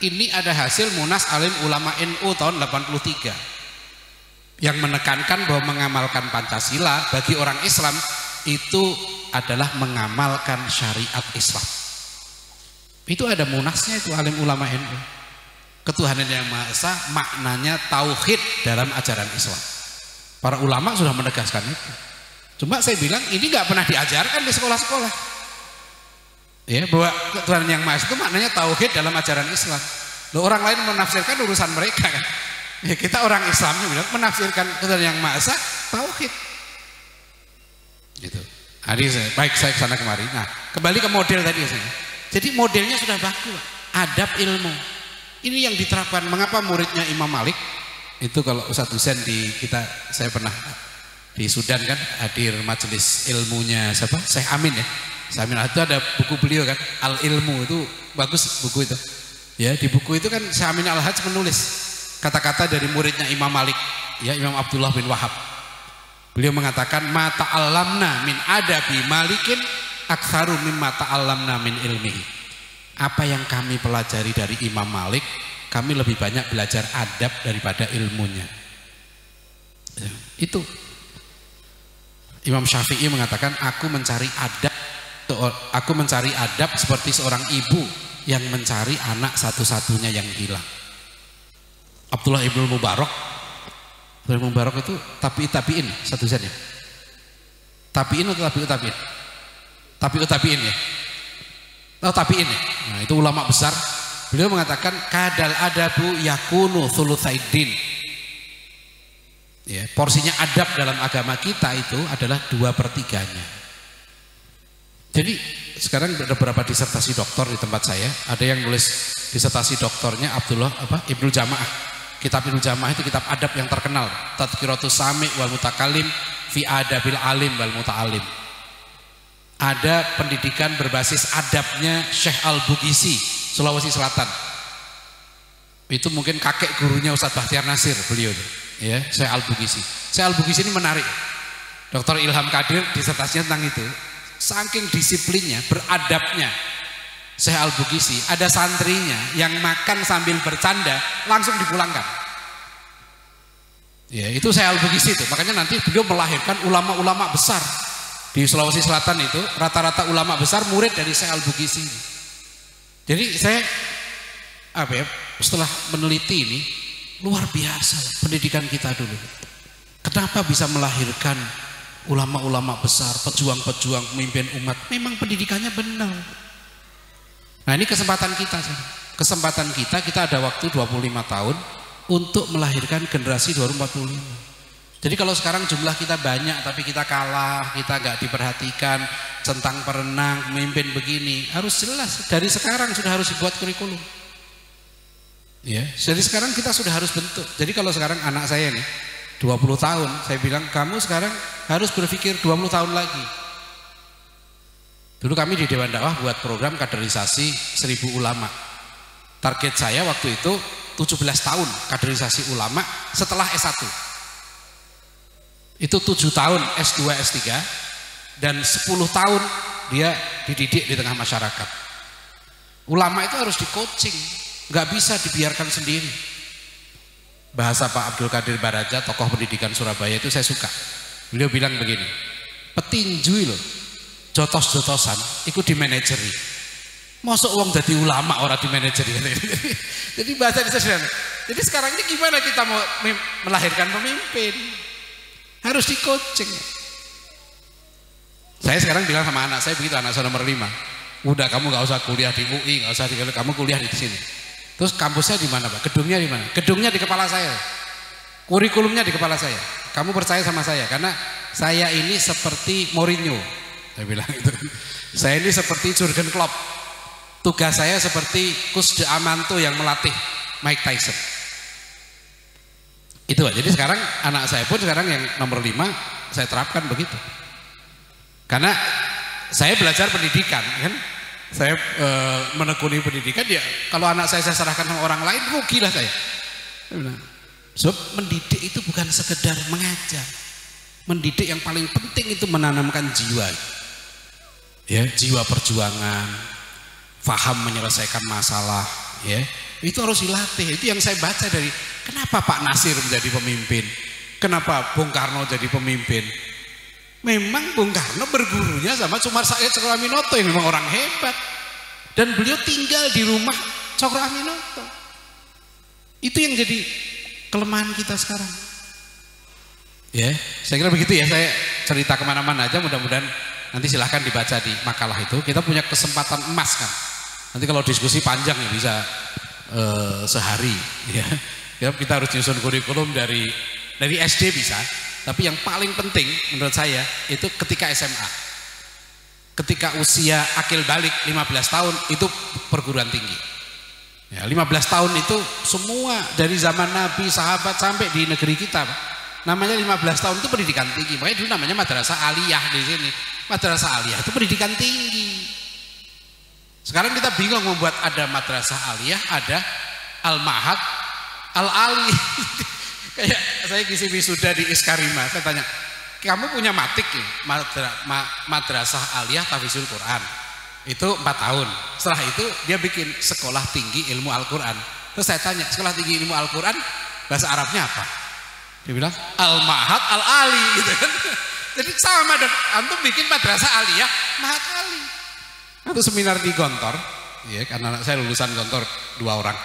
Ini ada hasil Munas Alim Ulama NU tahun 83 yang menekankan bahwa mengamalkan Pancasila bagi orang Islam itu adalah mengamalkan syariat Islam. Itu ada munasnya itu Alim Ulama NU. Ketuhanan yang Maha Esa maknanya tauhid dalam ajaran Islam. Para ulama sudah menegaskan itu. Cuma saya bilang ini nggak pernah diajarkan di sekolah-sekolah. Ya, bahwa ketuhanan yang Maha Esa itu maknanya tauhid dalam ajaran Islam. Loh, orang lain menafsirkan urusan mereka kan. Ya, kita orang Islam bilang menafsirkan ketuhanan yang Maha Esa tauhid. Gitu. Baik saya kesana kemari. Nah, kembali ke model tadi saya. Jadi modelnya sudah bagus, adab ilmu. Ini yang diterapkan. Mengapa muridnya Imam Malik itu kalau Ustadz Husain saya pernah di Sudan kan hadir majelis ilmunya siapa? Syekh Amin ya. Syekh Amin itu ada buku beliau kan Al Ilmu, itu bagus buku itu. Ya, di buku itu kan Syekh Amin Al-Hajj menulis kata-kata dari muridnya Imam Malik, ya Imam Abdullah bin Wahab. Beliau mengatakan ma ta'allamna min adabi malikin aktsaru mimma ta'allamna min ilmihi. Apa yang kami pelajari dari Imam Malik, kami lebih banyak belajar adab daripada ilmunya. Ya, itu Imam Syafi'i mengatakan aku mencari adab seperti seorang ibu yang mencari anak satu-satunya yang hilang. Abdullah ibn Mubarak itu tabi'in satu saja. Tabi'in atau tabi'in? Tabi'in ya. Oh, tabi'in ya. Nah, itu ulama besar. Beliau mengatakan kadal adabu yakunu thulutsaidin. Ya, porsinya adab dalam agama kita itu adalah 2/3-nya. Jadi sekarang ada beberapa disertasi doktor di tempat saya. Ada yang nulis disertasi doktornya Ibnu Jamaah. Kitab Ibnu Jamaah itu kitab adab yang terkenal. Tadhkiratus Sami' wal Mutakallim fi Adabil Alim wal Muta'allim. Ada pendidikan berbasis adabnya Syekh Al-Bugisi, Sulawesi Selatan. Itu mungkin kakek gurunya Ustadz Bahtiar Nasir beliau itu. Ya, Syekh Al-Bugisi. Syekh Al-Bugisi ini menarik. Dr. Ilham Kadir disertasinya tentang itu. Saking disiplinnya, beradabnya Syekh Al-Bugisi, ada santrinya yang makan sambil bercanda langsung dipulangkan. Ya, itu saya Al-Bugis itu. Makanya nanti beliau melahirkan ulama-ulama besar di Sulawesi Selatan itu, rata-rata ulama besar murid dari Syekh Al-Bugis ini. Jadi saya setelah meneliti ini luar biasa pendidikan kita dulu. Kenapa bisa melahirkan ulama-ulama besar, pejuang-pejuang, pemimpin umat? Memang pendidikannya benar. Nah, ini kesempatan kita. Kesempatan kita ada waktu 25 tahun untuk melahirkan generasi 2045. Jadi kalau sekarang jumlah kita banyak tapi kita kalah, kita nggak diperhatikan, centang perenang, pemimpin begini, harus jelas dari sekarang sudah harus dibuat kurikulum. Ya, jadi sekarang kita sudah harus bentuk. Jadi kalau sekarang anak saya nih 20 tahun, saya bilang kamu sekarang harus berpikir 20 tahun lagi. Dulu kami di Dewan Dakwah buat program kaderisasi 1000 ulama. Target saya waktu itu 17 tahun kaderisasi ulama setelah S1. Itu 7 tahun S2, S3 dan 10 tahun dia dididik di tengah masyarakat. Ulama itu harus di coaching, nggak bisa dibiarkan sendiri. Bahasa Pak Abdul Qadir Baraja, tokoh pendidikan Surabaya itu saya suka. Beliau bilang begini, petinju loh, jotos-jotosan ikut di manajeri. Masuk uang jadi ulama orang di manajeri. Jadi bahasa itu sederhana. Jadi sekarang ini gimana kita mau melahirkan pemimpin? Harus di coaching. Saya sekarang bilang sama anak saya begitu, anak saya nomor 5. Udah kamu nggak usah kuliah di UI, nggak usah kamu kuliah di sini. Terus kampusnya di mana, Pak? Gedungnya di mana? Gedungnya di kepala saya. Kurikulumnya di kepala saya. Kamu percaya sama saya karena saya ini seperti Mourinho. Saya bilang itu. Saya ini seperti Jurgen Klopp. Tugas saya seperti Kus de Amanto yang melatih Mike Tyson. Itu Pak. Jadi sekarang anak saya pun sekarang yang nomor 5 saya terapkan begitu. Karena saya belajar pendidikan kan. Saya menekuni pendidikan ya. Kalau anak saya serahkan sama orang lain rugilah saya. Sebab mendidik itu bukan sekedar mengajar. Mendidik yang paling penting itu menanamkan jiwa. Ya, jiwa perjuangan, faham menyelesaikan masalah, ya. Itu harus dilatih. Itu yang saya baca dari kenapa Pak Nasir menjadi pemimpin, kenapa Bung Karno jadi pemimpin. Memang Bung Karno bergurunya sama Cumar Said Cokroaminoto yang memang orang hebat, dan beliau tinggal di rumah Cokroaminoto. Itu yang jadi kelemahan kita sekarang. Ya, saya kira begitu ya. Saya cerita kemana-mana aja, mudah-mudahan nanti silahkan dibaca di makalah itu. Kita punya kesempatan emas kan. Nanti kalau diskusi panjang ya bisa sehari ya. Kita harus nyusun kurikulum dari SD bisa, tapi yang paling penting menurut saya itu ketika SMA, ketika usia akil balik 15 tahun itu perguruan tinggi ya. 15 tahun itu semua dari zaman Nabi, sahabat sampai di negeri kita namanya 15 tahun itu pendidikan tinggi. Makanya dulu namanya madrasah aliyah di sini. Madrasah aliyah itu pendidikan tinggi. Sekarang kita bingung membuat ada madrasah aliyah, ada al-mahad, al-ali. Kayak saya ngisi wisuda di Iskarima, saya tanya, kamu punya matik ya? Madrasah aliyah tahfizul Quran. Itu 4 tahun. Setelah itu dia bikin sekolah tinggi ilmu Al-Quran. Terus saya tanya, sekolah tinggi ilmu Al-Quran bahasa Arabnya apa? Dia bilang al-mahad, al-ali gitu kan. Jadi sama dong, antum bikin madrasah aliyah, mahad ali. Itu seminar di Gontor, ya, karena saya lulusan Gontor 2 orang.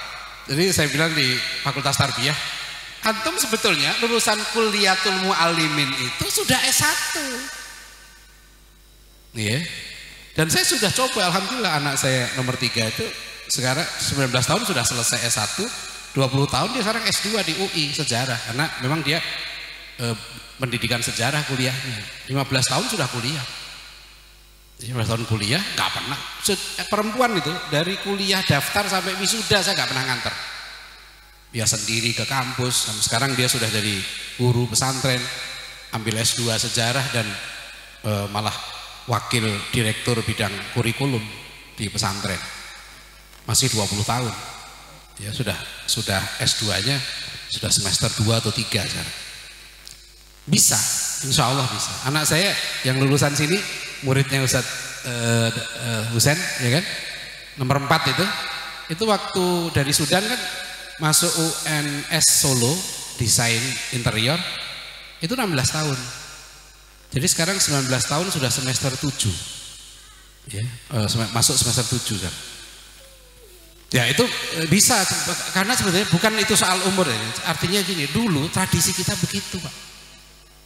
Jadi saya bilang di Fakultas Tarbiyah, antum sebetulnya lulusan Kuliatul Muallimin itu sudah S1. Ya. Dan saya sudah coba, alhamdulillah anak saya nomor 3 itu sekarang 19 tahun sudah selesai S1, 20 tahun dia sekarang S2 di UI sejarah, karena memang dia pendidikan sejarah kuliahnya. 15 tahun sudah kuliah. 15 tahun kuliah nggak pernah perempuan itu dari kuliah daftar sampai wisuda saya nggak pernah nganter. Dia sendiri ke kampus. Sekarang dia sudah jadi guru pesantren, ambil S2 sejarah dan malah wakil direktur bidang kurikulum di pesantren. Masih 20 tahun. Ya sudah S2-nya sudah semester 2 atau 3 sekarang. Bisa, insya Allah bisa. Anak saya yang lulusan sini muridnya Ustadz Husain, ya kan, nomor 4 itu waktu dari Sudan kan masuk UNS Solo desain interior itu 16 tahun. Jadi sekarang 19 tahun sudah semester 7. Ya, masuk semester 7 kan. Ya itu bisa, karena sebenarnya bukan itu soal umur ya. Artinya gini, dulu tradisi kita begitu Pak.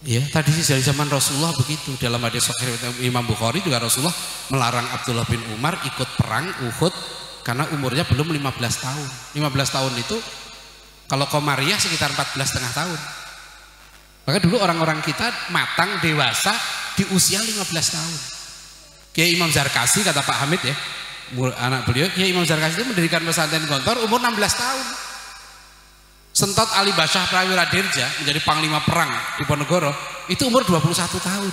Ya, tradisi dari zaman Rasulullah begitu. Dalam hadis sahih Imam Bukhari juga Rasulullah melarang Abdullah bin Umar ikut perang Uhud karena umurnya belum 15 tahun. 15 tahun itu kalau Komariah sekitar 14,5 tahun. Maka dulu orang-orang kita matang dewasa di usia 15 tahun. Kiai Imam Zarkasi, kata Pak Hamid ya, anak beliau, Kiai Imam Zarkasi itu mendirikan pesantren Gontor umur 16 tahun. Sentot Ali Basyah Prawira Dirja menjadi panglima perang di Ponorogo itu umur 21 tahun.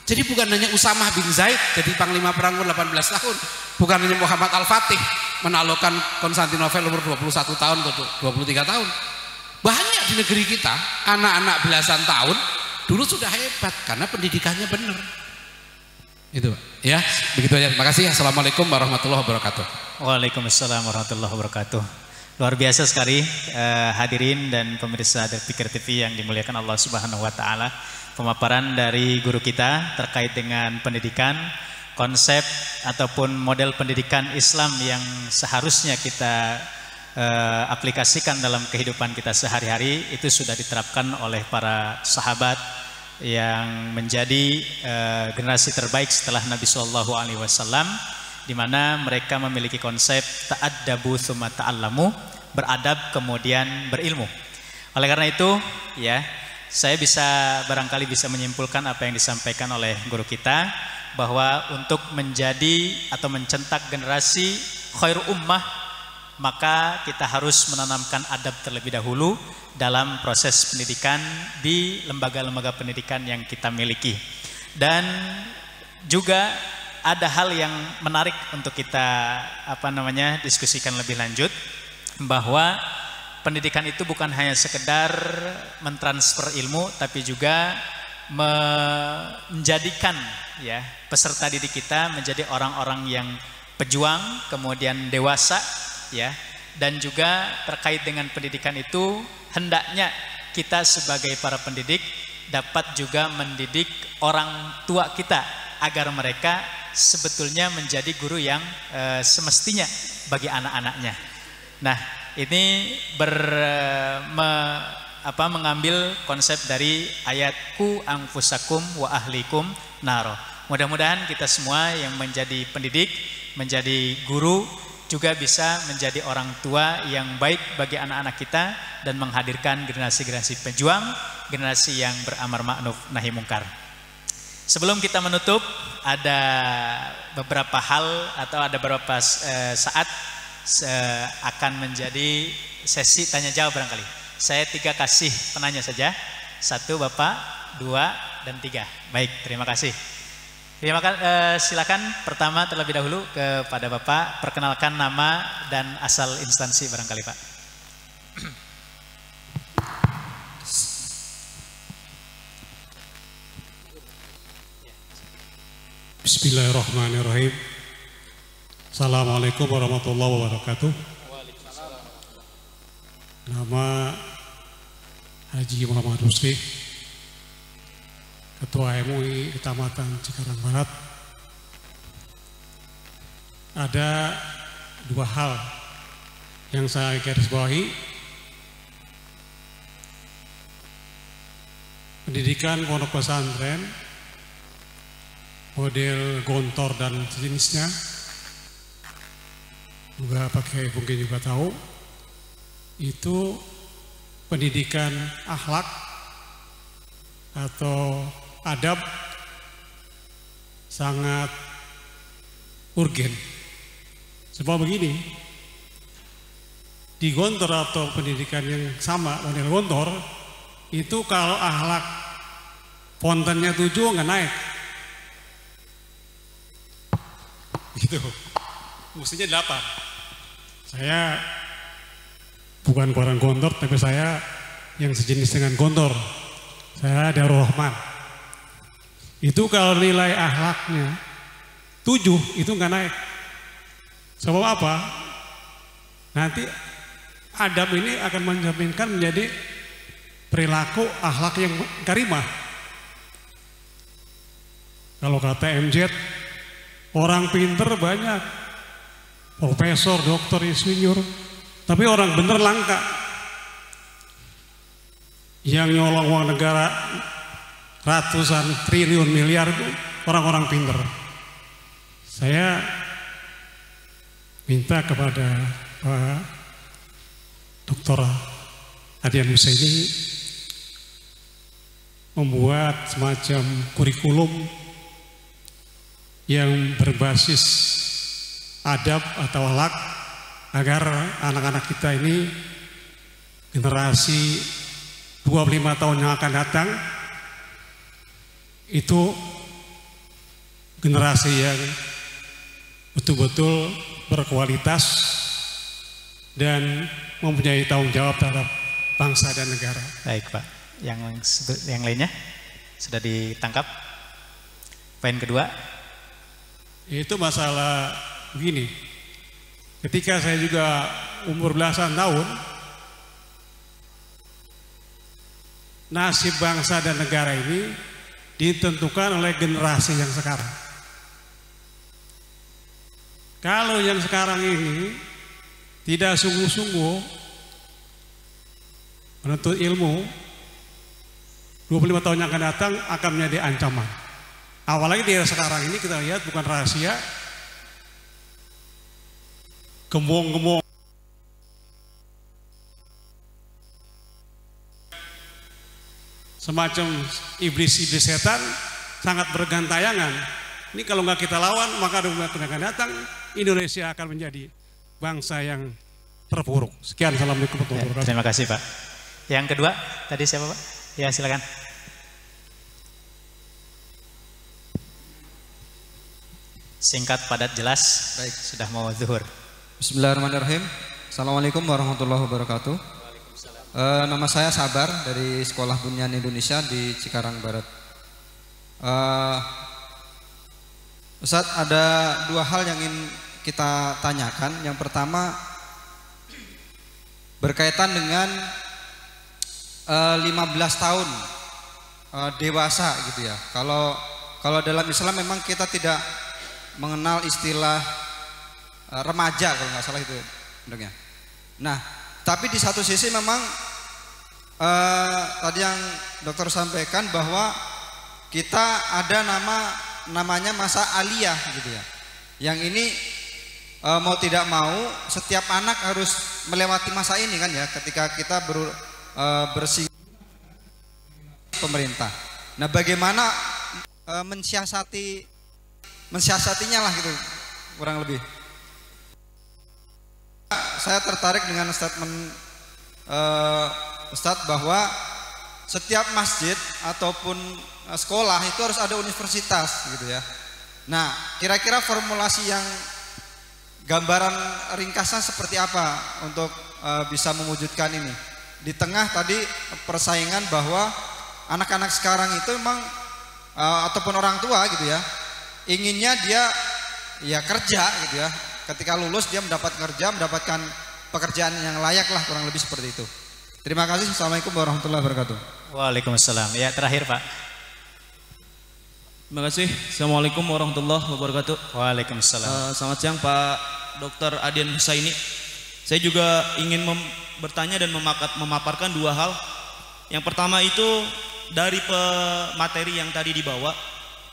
Jadi bukan hanya Usamah bin Zaid jadi panglima perang umur 18 tahun, bukan hanya Muhammad Al-Fatih menaklukkan Konstantinopel umur 21 tahun atau 23 tahun. Banyak di negeri kita anak-anak belasan tahun dulu sudah hebat karena pendidikannya benar. Itu ya, begitu aja. Terima kasih. Assalamualaikum warahmatullahi wabarakatuh. Waalaikumsalam warahmatullahi wabarakatuh. Luar biasa sekali hadirin dan pemirsa dari Pikir TV yang dimuliakan Allah Subhanahu wa taala. Pemaparan dari guru kita terkait dengan pendidikan, konsep ataupun model pendidikan Islam yang seharusnya kita aplikasikan dalam kehidupan kita sehari-hari itu sudah diterapkan oleh para sahabat yang menjadi generasi terbaik setelah Nabi Shallallahu Alaihi Wasallam, di mana mereka memiliki konsep ta'addabu tsumma ta'allamu, beradab kemudian berilmu. Oleh karena itu, ya, saya barangkali bisa menyimpulkan apa yang disampaikan oleh guru kita, bahwa untuk menjadi atau mencetak generasi khairu ummah, maka kita harus menanamkan adab terlebih dahulu dalam proses pendidikan di lembaga-lembaga pendidikan yang kita miliki. Dan juga ada hal yang menarik untuk kita diskusikan lebih lanjut, bahwa pendidikan itu bukan hanya sekedar mentransfer ilmu, tapi juga menjadikan ya peserta didik kita menjadi orang-orang yang pejuang, kemudian dewasa ya. Dan juga terkait dengan pendidikan itu hendaknya kita sebagai para pendidik dapat juga mendidik orang tua kita agar mereka sebetulnya menjadi guru yang semestinya bagi anak-anaknya. Nah, ini mengambil konsep dari ayat ku anfusakum wa ahlikum naro. Mudah-mudahan kita semua yang menjadi pendidik, menjadi guru, juga bisa menjadi orang tua yang baik bagi anak-anak kita dan menghadirkan generasi-generasi pejuang, generasi yang beramar ma'ruf nahi mungkar. Sebelum kita menutup, ada beberapa hal atau ada beberapa saat akan menjadi sesi tanya jawab barangkali. Saya 3 kasih penanya saja. 1 Bapak, 2 dan 3. Baik, terima kasih. Silakan pertama terlebih dahulu kepada Bapak, perkenalkan nama dan asal instansi barangkali Pak. Bismillahirrahmanirrahim. Assalamualaikum warahmatullahi wabarakatuh. Nama Haji Muhammad Rusli, Ketua MUI Kecamatan Cikarang Barat. Ada 2 hal yang saya garis bawahi. Pendidikan pondok pesantren model gontor dan sejenisnya, juga pakai mungkin juga tahu, itu pendidikan akhlak atau adab sangat urgen. Sebab begini, di gontor atau pendidikan yang sama model gontor itu kalau akhlak fontennya 7 nggak naik, gitu. Mestinya 8. Saya bukan orang gontor, tapi saya yang sejenis dengan gontor. Saya Darul Rahman. Itu kalau nilai akhlaknya 7 itu nggak naik. Sebab apa? Nanti adab ini akan mencerminkan menjadi perilaku akhlak yang karimah. Kalau kata MZ, orang pinter banyak, profesor, dokter, insinyur, tapi orang bener langka. Yang nyolong uang negara ratusan triliun miliar itu orang-orang pinter. Saya minta kepada Pak Dr. Adian Husaini membuat semacam kurikulum yang berbasis adab atau akhlak agar anak-anak kita ini generasi 25 tahun yang akan datang itu generasi yang betul-betul berkualitas dan mempunyai tanggung jawab terhadap bangsa dan negara. Baik Pak, yang lainnya sudah ditangkap. Poin kedua, itu masalah begini. Ketika saya juga umur belasan tahun, nasib bangsa dan negara ini ditentukan oleh generasi yang sekarang. Kalau yang sekarang ini tidak sungguh-sungguh menuntut ilmu, 25 tahun yang akan datang akan menjadi ancaman. Apalagi di era sekarang ini kita lihat bukan rahasia, gembong-gembong semacam iblis-iblis setan sangat bergantayangan. Ini kalau nggak kita lawan, maka 25 tahun yang akan datang Indonesia akan menjadi bangsa yang terpuruk. Sekian, assalamualaikum warahmatullahi wabarakatuh. Terima kasih Pak. Yang kedua, tadi siapa Pak? Ya silakan. Singkat, padat, jelas. Baik. Sudah mau zuhur. Bismillahirrahmanirrahim. Assalamualaikum warahmatullahi wabarakatuh. Nama saya Sabar dari Sekolah Bunyan Indonesia di Cikarang Barat. Ustadz, ada dua hal yang ingin kita tanyakan. Yang pertama berkaitan dengan 15 tahun dewasa gitu ya. Kalau dalam Islam memang kita tidak mengenal istilah remaja kalau nggak salah itu bentuknya. Nah, tapi di satu sisi memang tadi yang dokter sampaikan bahwa kita ada namanya masa aliyah gitu ya. Yang ini mau tidak mau setiap anak harus melewati masa ini kan ya, ketika kita bersinggungan pemerintah. Nah, bagaimana mensiasatinya lah gitu kurang lebih. Saya tertarik dengan statement Ustadz bahwa setiap masjid ataupun sekolah itu harus ada universitas gitu ya. Nah, kira-kira formulasi yang gambaran ringkasnya seperti apa untuk bisa mewujudkan ini? Di tengah tadi persaingan bahwa anak-anak sekarang itu memang ataupun orang tua gitu ya, inginnya dia ya kerja gitu ya. Ketika lulus dia mendapatkan pekerjaan yang layak lah, kurang lebih seperti itu. Terima kasih. Assalamualaikum warahmatullahi wabarakatuh. Waalaikumsalam. Ya, terakhir Pak. Terima kasih. Assalamualaikum warahmatullahi wabarakatuh. Waalaikumsalam. Selamat siang Pak Dr. Adian Husaini. Saya juga ingin bertanya dan memaparkan dua hal. Yang pertama itu dari materi yang tadi dibawa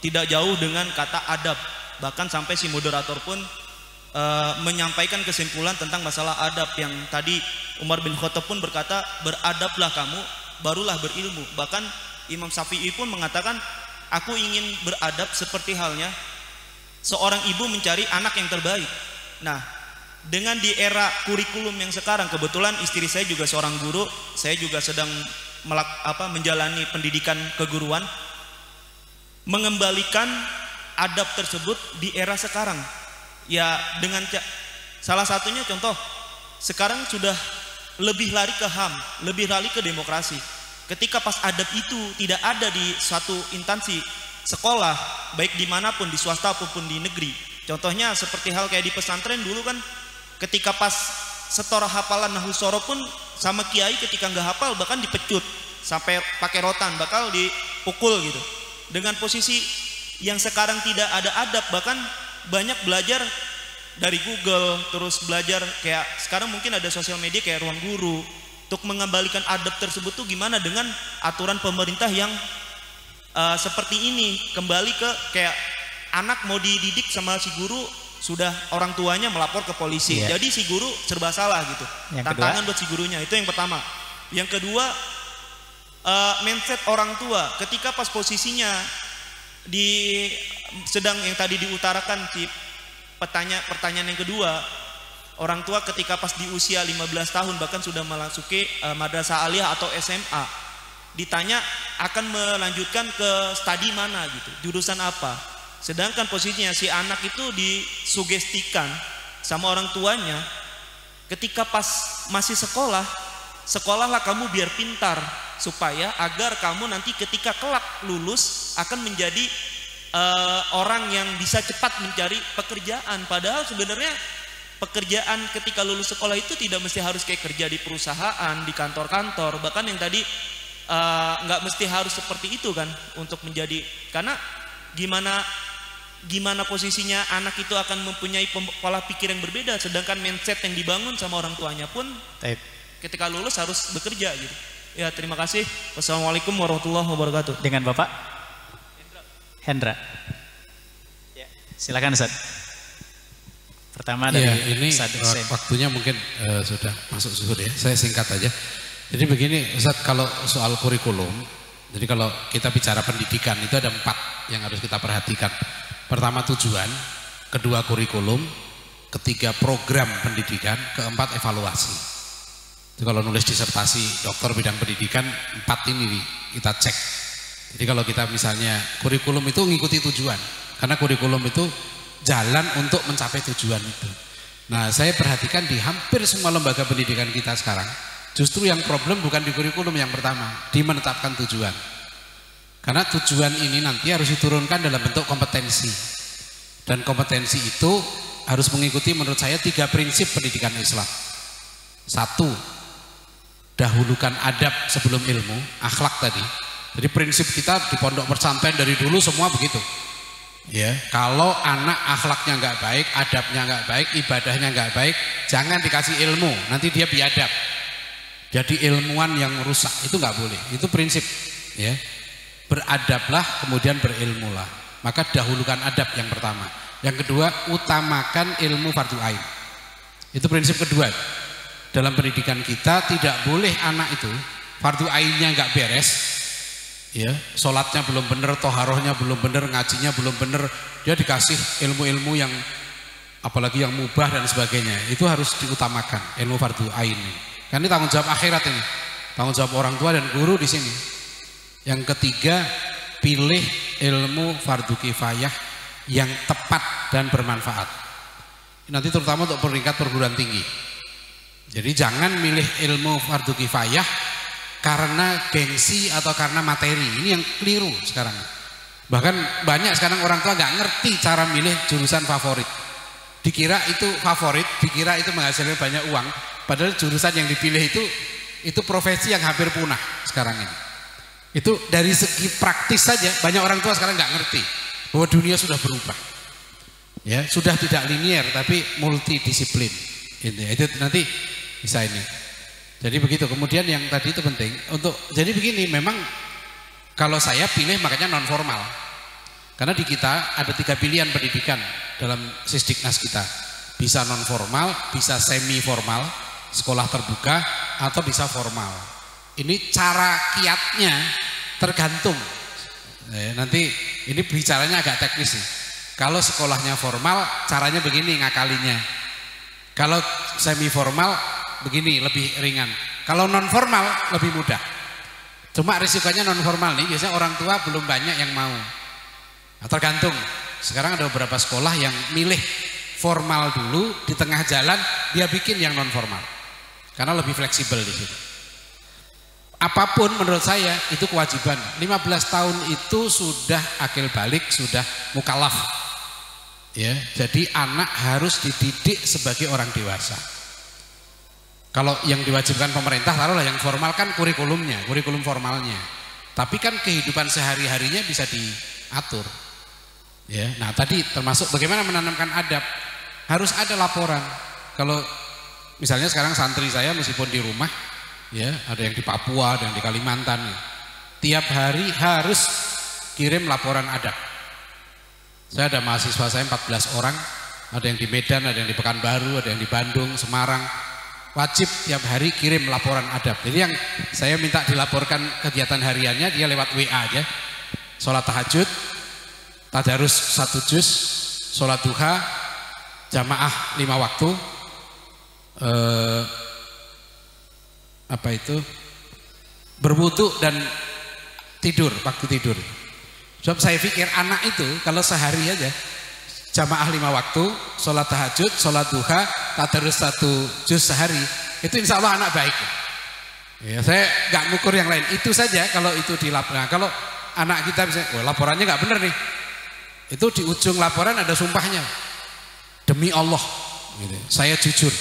tidak jauh dengan kata adab. Bahkan sampai si moderator pun menyampaikan kesimpulan tentang masalah adab yang tadi Umar bin Khattab pun berkata, beradablah kamu barulah berilmu. Bahkan Imam Syafi'i pun mengatakan, aku ingin beradab seperti halnya seorang ibu mencari anak yang terbaik. Nah, dengan di era kurikulum yang sekarang, kebetulan istri saya juga seorang guru, saya juga sedang menjalani pendidikan keguruan, mengembalikan adab tersebut di era sekarang. Ya, dengan salah satunya contoh, sekarang sudah lebih lari ke HAM, lebih lari ke demokrasi. Ketika pas adab itu tidak ada di suatu instansi sekolah, baik dimanapun, di swasta maupun di negeri. Contohnya seperti hal kayak di pesantren dulu kan, ketika pas setor hafalan Nahwu Shoroh pun sama kiai ketika nggak hafal bahkan dipecut. sampai pakai rotan, bakal dipukul gitu. Dengan posisi yang sekarang tidak ada adab, bahkan banyak belajar dari Google, terus belajar kayak sekarang mungkin ada sosial media kayak Ruang Guru. Untuk mengembalikan adab tersebut tuh gimana dengan aturan pemerintah yang seperti ini, kembali ke kayak anak mau dididik sama si guru, sudah orang tuanya melapor ke polisi, jadi si guru serba salah gitu. Tantangan buat si gurunya, itu yang pertama. Yang kedua, mindset orang tua ketika pas posisinya sedang yang tadi diutarakan di pertanyaan yang kedua, orang tua ketika pas di usia 15 tahun bahkan sudah memasuki madrasah aliyah atau SMA, ditanya akan melanjutkan ke studi mana gitu, jurusan apa. Sedangkan posisinya si anak itu disugestikan sama orang tuanya, ketika pas masih sekolah, sekolahlah kamu biar pintar, supaya agar kamu nanti ketika kelak lulus akan menjadi orang yang bisa cepat mencari pekerjaan. Padahal sebenarnya pekerjaan ketika lulus sekolah itu tidak mesti harus kayak kerja di perusahaan, di kantor-kantor, bahkan yang tadi nggak mesti harus seperti itu kan untuk menjadi, karena gimana posisinya anak itu akan mempunyai pola pikir yang berbeda, sedangkan mindset yang dibangun sama orang tuanya pun ketika lulus harus bekerja gitu. Ya, terima kasih. Wassalamualaikum warahmatullahi wabarakatuh. Dengan Bapak Hendra. Ya, silakan Ustaz. Pertama dari ini waktunya mungkin sudah masuk zuhur ya. Saya singkat aja. Jadi begini Ustaz, kalau soal kurikulum, jadi kalau kita bicara pendidikan itu ada 4 yang harus kita perhatikan. Pertama tujuan, kedua kurikulum, ketiga program pendidikan, keempat evaluasi. Itu kalau nulis disertasi dokter bidang pendidikan, 4 ini kita cek. Jadi kalau kita misalnya kurikulum itu mengikuti tujuan, karena kurikulum itu jalan untuk mencapai tujuan itu. Nah, saya perhatikan di hampir semua lembaga pendidikan kita sekarang, justru yang problem bukan di kurikulum yang pertama, di menetapkan tujuan. Karena tujuan ini nanti harus diturunkan dalam bentuk kompetensi. Dan kompetensi itu harus mengikuti menurut saya 3 prinsip pendidikan Islam. 1, dahulukan adab sebelum ilmu, akhlak tadi. Jadi prinsip kita di pondok pesantren dari dulu semua begitu. Ya, kalau anak akhlaknya nggak baik, adabnya nggak baik, ibadahnya nggak baik, jangan dikasih ilmu, nanti dia biadab. Jadi ilmuwan yang rusak itu nggak boleh. Itu prinsip. Ya, beradablah kemudian berilmulah. Maka dahulukan adab yang pertama. Yang kedua, utamakan ilmu fardu ain. Itu prinsip kedua. Dalam pendidikan kita tidak boleh anak itu fardu ainnya nggak beres. Ya, sholatnya belum benar, toharohnya belum benar, ngajinya belum benar, dia dikasih ilmu-ilmu yang apalagi yang mubah dan sebagainya, itu harus diutamakan ilmu fardu ain. Karena ini tanggung jawab akhirat ini, tanggung jawab orang tua dan guru di sini. Yang ketiga, pilih ilmu fardu kifayah yang tepat dan bermanfaat. Nanti terutama untuk peringkat perguruan tinggi. Jadi jangan milih ilmu fardu kifayah karena gengsi atau karena materi. Ini yang keliru sekarang. Bahkan banyak sekarang orang tua nggak ngerti cara milih jurusan favorit. Dikira itu favorit, dikira itu menghasilkan banyak uang. Padahal jurusan yang dipilih itu profesi yang hampir punah sekarang ini. Itu dari segi praktis saja banyak orang tua sekarang nggak ngerti bahwa dunia sudah berubah. Ya, sudah tidak linier tapi multidisiplin. Itu nanti bisa ini. Jadi begitu. Kemudian yang tadi itu penting untuk, jadi begini, memang kalau saya pilih makanya non formal. Karena di kita ada 3 pilihan pendidikan dalam Sisdiknas kita. Bisa non formal, bisa semi formal, sekolah terbuka, atau bisa formal. Ini cara kiatnya tergantung. Nanti ini bicaranya agak teknis nih. Kalau sekolahnya formal, caranya begini ngakalinya. Kalau semi formal begini, lebih ringan. Kalau non formal lebih mudah. Cuma risikonya non formal nih biasanya orang tua belum banyak yang mau. Nah, tergantung. Sekarang ada beberapa sekolah yang milih formal dulu, di tengah jalan dia bikin yang non formal. Karena lebih fleksibel di situ. Apapun menurut saya itu kewajiban. 15 tahun itu sudah akil balik, sudah mukallaf. Ya, jadi anak harus dididik sebagai orang dewasa. Kalau yang diwajibkan pemerintah taruhlah yang formal kan kurikulumnya, kurikulum formalnya. Tapi kan kehidupan sehari-harinya bisa diatur. Ya, nah tadi termasuk bagaimana menanamkan adab. Harus ada laporan. Kalau misalnya sekarang santri saya meskipun di rumah, ya ada yang di Papua, ada yang di Kalimantan, tiap hari harus kirim laporan adab. Saya ada mahasiswa saya 14 orang, ada yang di Medan, ada yang di Pekanbaru, ada yang di Bandung, Semarang. Wajib tiap hari kirim laporan adab. Jadi yang saya minta dilaporkan kegiatan hariannya dia lewat WA aja. Sholat tahajud, tadarus 1 juz, sholat duha, jamaah 5 waktu, berwudu dan tidur, waktu tidur. Sebab saya pikir anak itu kalau sehari aja jamaah 5 waktu, sholat tahajud, sholat duha, tadarus 1 juz sehari, itu insya Allah anak baik. Ya, saya nggak ngukur yang lain, itu saja kalau itu dilapor. Nah, kalau anak kita bisa, laporannya nggak bener nih, itu di ujung laporan ada sumpahnya, demi Allah, gitu. Saya jujur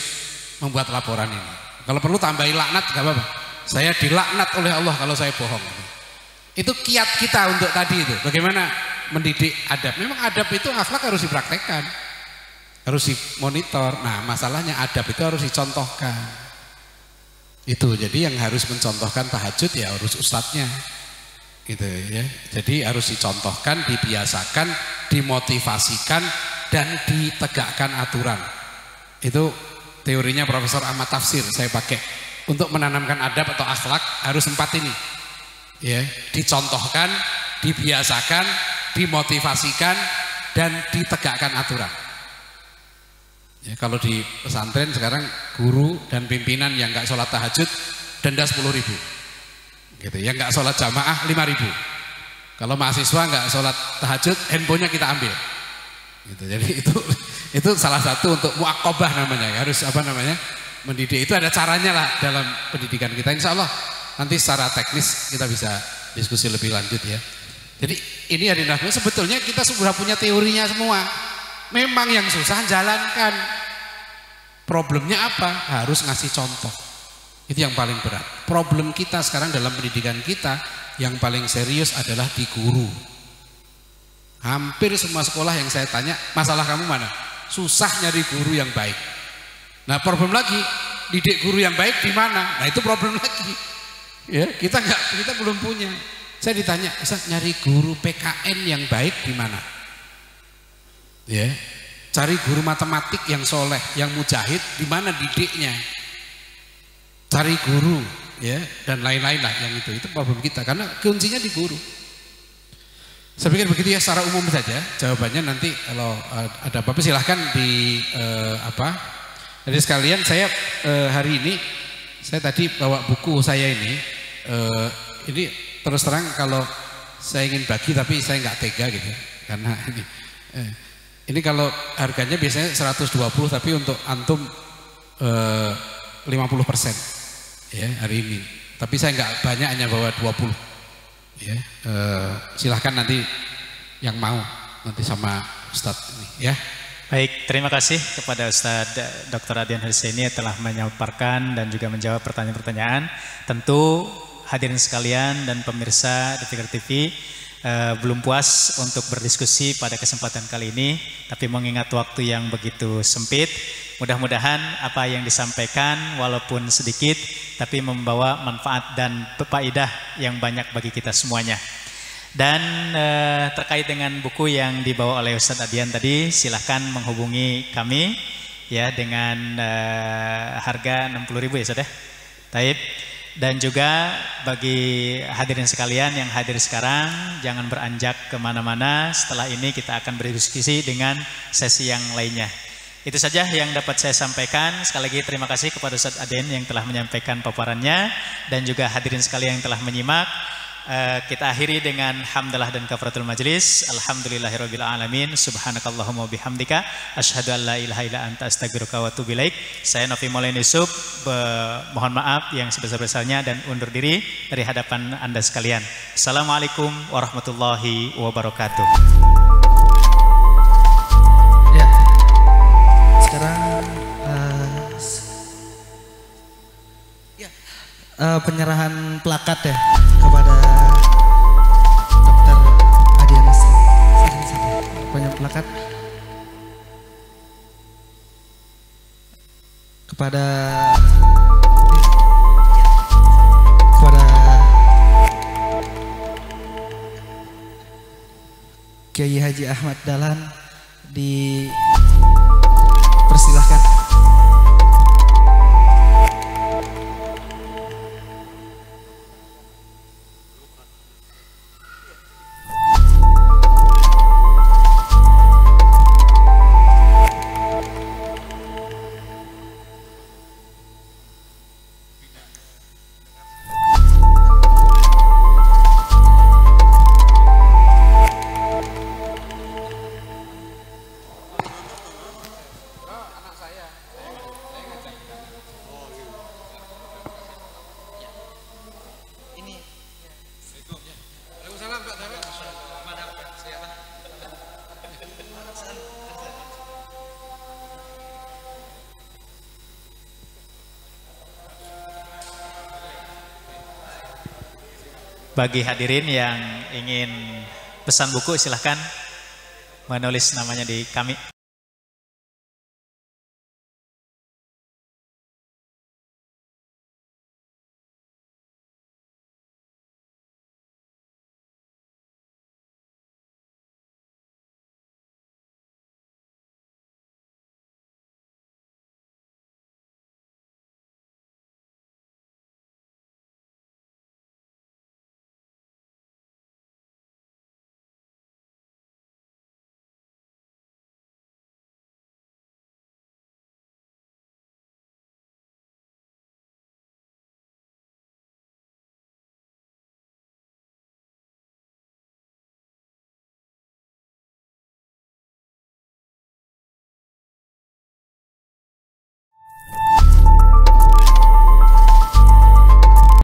membuat laporan ini. Kalau perlu tambahin laknat nggak apa-apa. Saya dilaknat oleh Allah kalau saya bohong. Itu kiat kita untuk tadi itu. Bagaimana mendidik adab. Memang adab itu akhlak harus dipraktekkan, harus dimonitor. Nah masalahnya adab itu harus dicontohkan. Itu jadi yang harus mencontohkan tahajud ya harus ustadznya, gitu ya. Jadi harus dicontohkan, dibiasakan, dimotivasikan dan ditegakkan aturan. Itu teorinya Profesor Ahmad Tafsir saya pakai untuk menanamkan adab atau akhlak harus 4 ini. Ya, dicontohkan, dibiasakan, dimotivasikan dan ditegakkan aturan. Ya, kalau di pesantren sekarang guru dan pimpinan yang nggak sholat tahajud denda 10.000, gitu. Yang nggak sholat jamaah 5.000. Kalau mahasiswa nggak sholat tahajud, handphonenya kita ambil. Gitu. Jadi itu salah satu untuk muakobah namanya. Harus mendidik itu ada caranya lah dalam pendidikan kita. Insya Allah nanti secara teknis kita bisa diskusi lebih lanjut ya. Jadi ini adalah sebetulnya kita sudah punya teorinya semua. Memang yang susah jalankan. Problemnya apa? Harus ngasih contoh. Itu yang paling berat. Problem kita sekarang dalam pendidikan kita yang paling serius adalah di guru. Hampir semua sekolah yang saya tanya, masalah kamu mana? Susah nyari guru yang baik. Nah problem lagi, didik guru yang baik di mana? Nah itu problem lagi. Ya, kita belum punya. Saya ditanya, Ustaz nyari guru PKN yang baik di mana? Ya, cari guru matematik yang soleh, yang mujahid, di mana didiknya? Cari guru, ya, dan lain-lain lah yang itu problem kita karena kuncinya di guru. Saya pikir begitu ya secara umum saja jawabannya. Nanti kalau ada apa-apa silahkan Jadi sekalian saya hari ini saya tadi bawa buku saya ini terus terang kalau saya ingin bagi tapi saya nggak tega gitu karena ini kalau harganya biasanya 120 tapi untuk antum 50% ya hari ini, tapi saya nggak banyak, hanya bawa 20 ya. Silahkan nanti yang mau nanti sama Ustadz ini ya. Baik, terima kasih kepada Ustadz Dr. Adian Husaini telah menyampaikan dan juga menjawab pertanyaan-pertanyaan. Tentu hadirin sekalian dan pemirsa di Fikri TV belum puas untuk berdiskusi pada kesempatan kali ini, tapi mengingat waktu yang begitu sempit, mudah-mudahan apa yang disampaikan walaupun sedikit tapi membawa manfaat dan faedah yang banyak bagi kita semuanya. Dan terkait dengan buku yang dibawa oleh Ustadz Adian tadi, silahkan menghubungi kami ya dengan harga 60.000 ya Ustadz ya. Taib. Dan juga bagi hadirin sekalian yang hadir sekarang, jangan beranjak kemana-mana. Setelah ini kita akan berdiskusi dengan sesi yang lainnya. Itu saja yang dapat saya sampaikan. Sekali lagi terima kasih kepada Ustadz Adian yang telah menyampaikan paparannya, dan juga hadirin sekalian yang telah menyimak. Kita akhiri dengan hamdalah dan kafaratul majlis. Alhamdulillahirabbil alamin. Subhanakallahumma bihamdika asyhadu an la ilaha illa anta astaghfiruka wa atubu ilaik. Saya Novi Maulana Yusuf, mohon maaf yang sebesar-besarnya dan undur diri dari hadapan Anda sekalian. Assalamualaikum warahmatullahi wabarakatuh. Ya. Sekarang penyerahan plakat ya kepada Dr. Adian. Banyak plakat kepada Kiai Haji Ahmad Dahlan, dipersilahkan. Bagi hadirin yang ingin pesan buku silahkan menulis namanya di kami.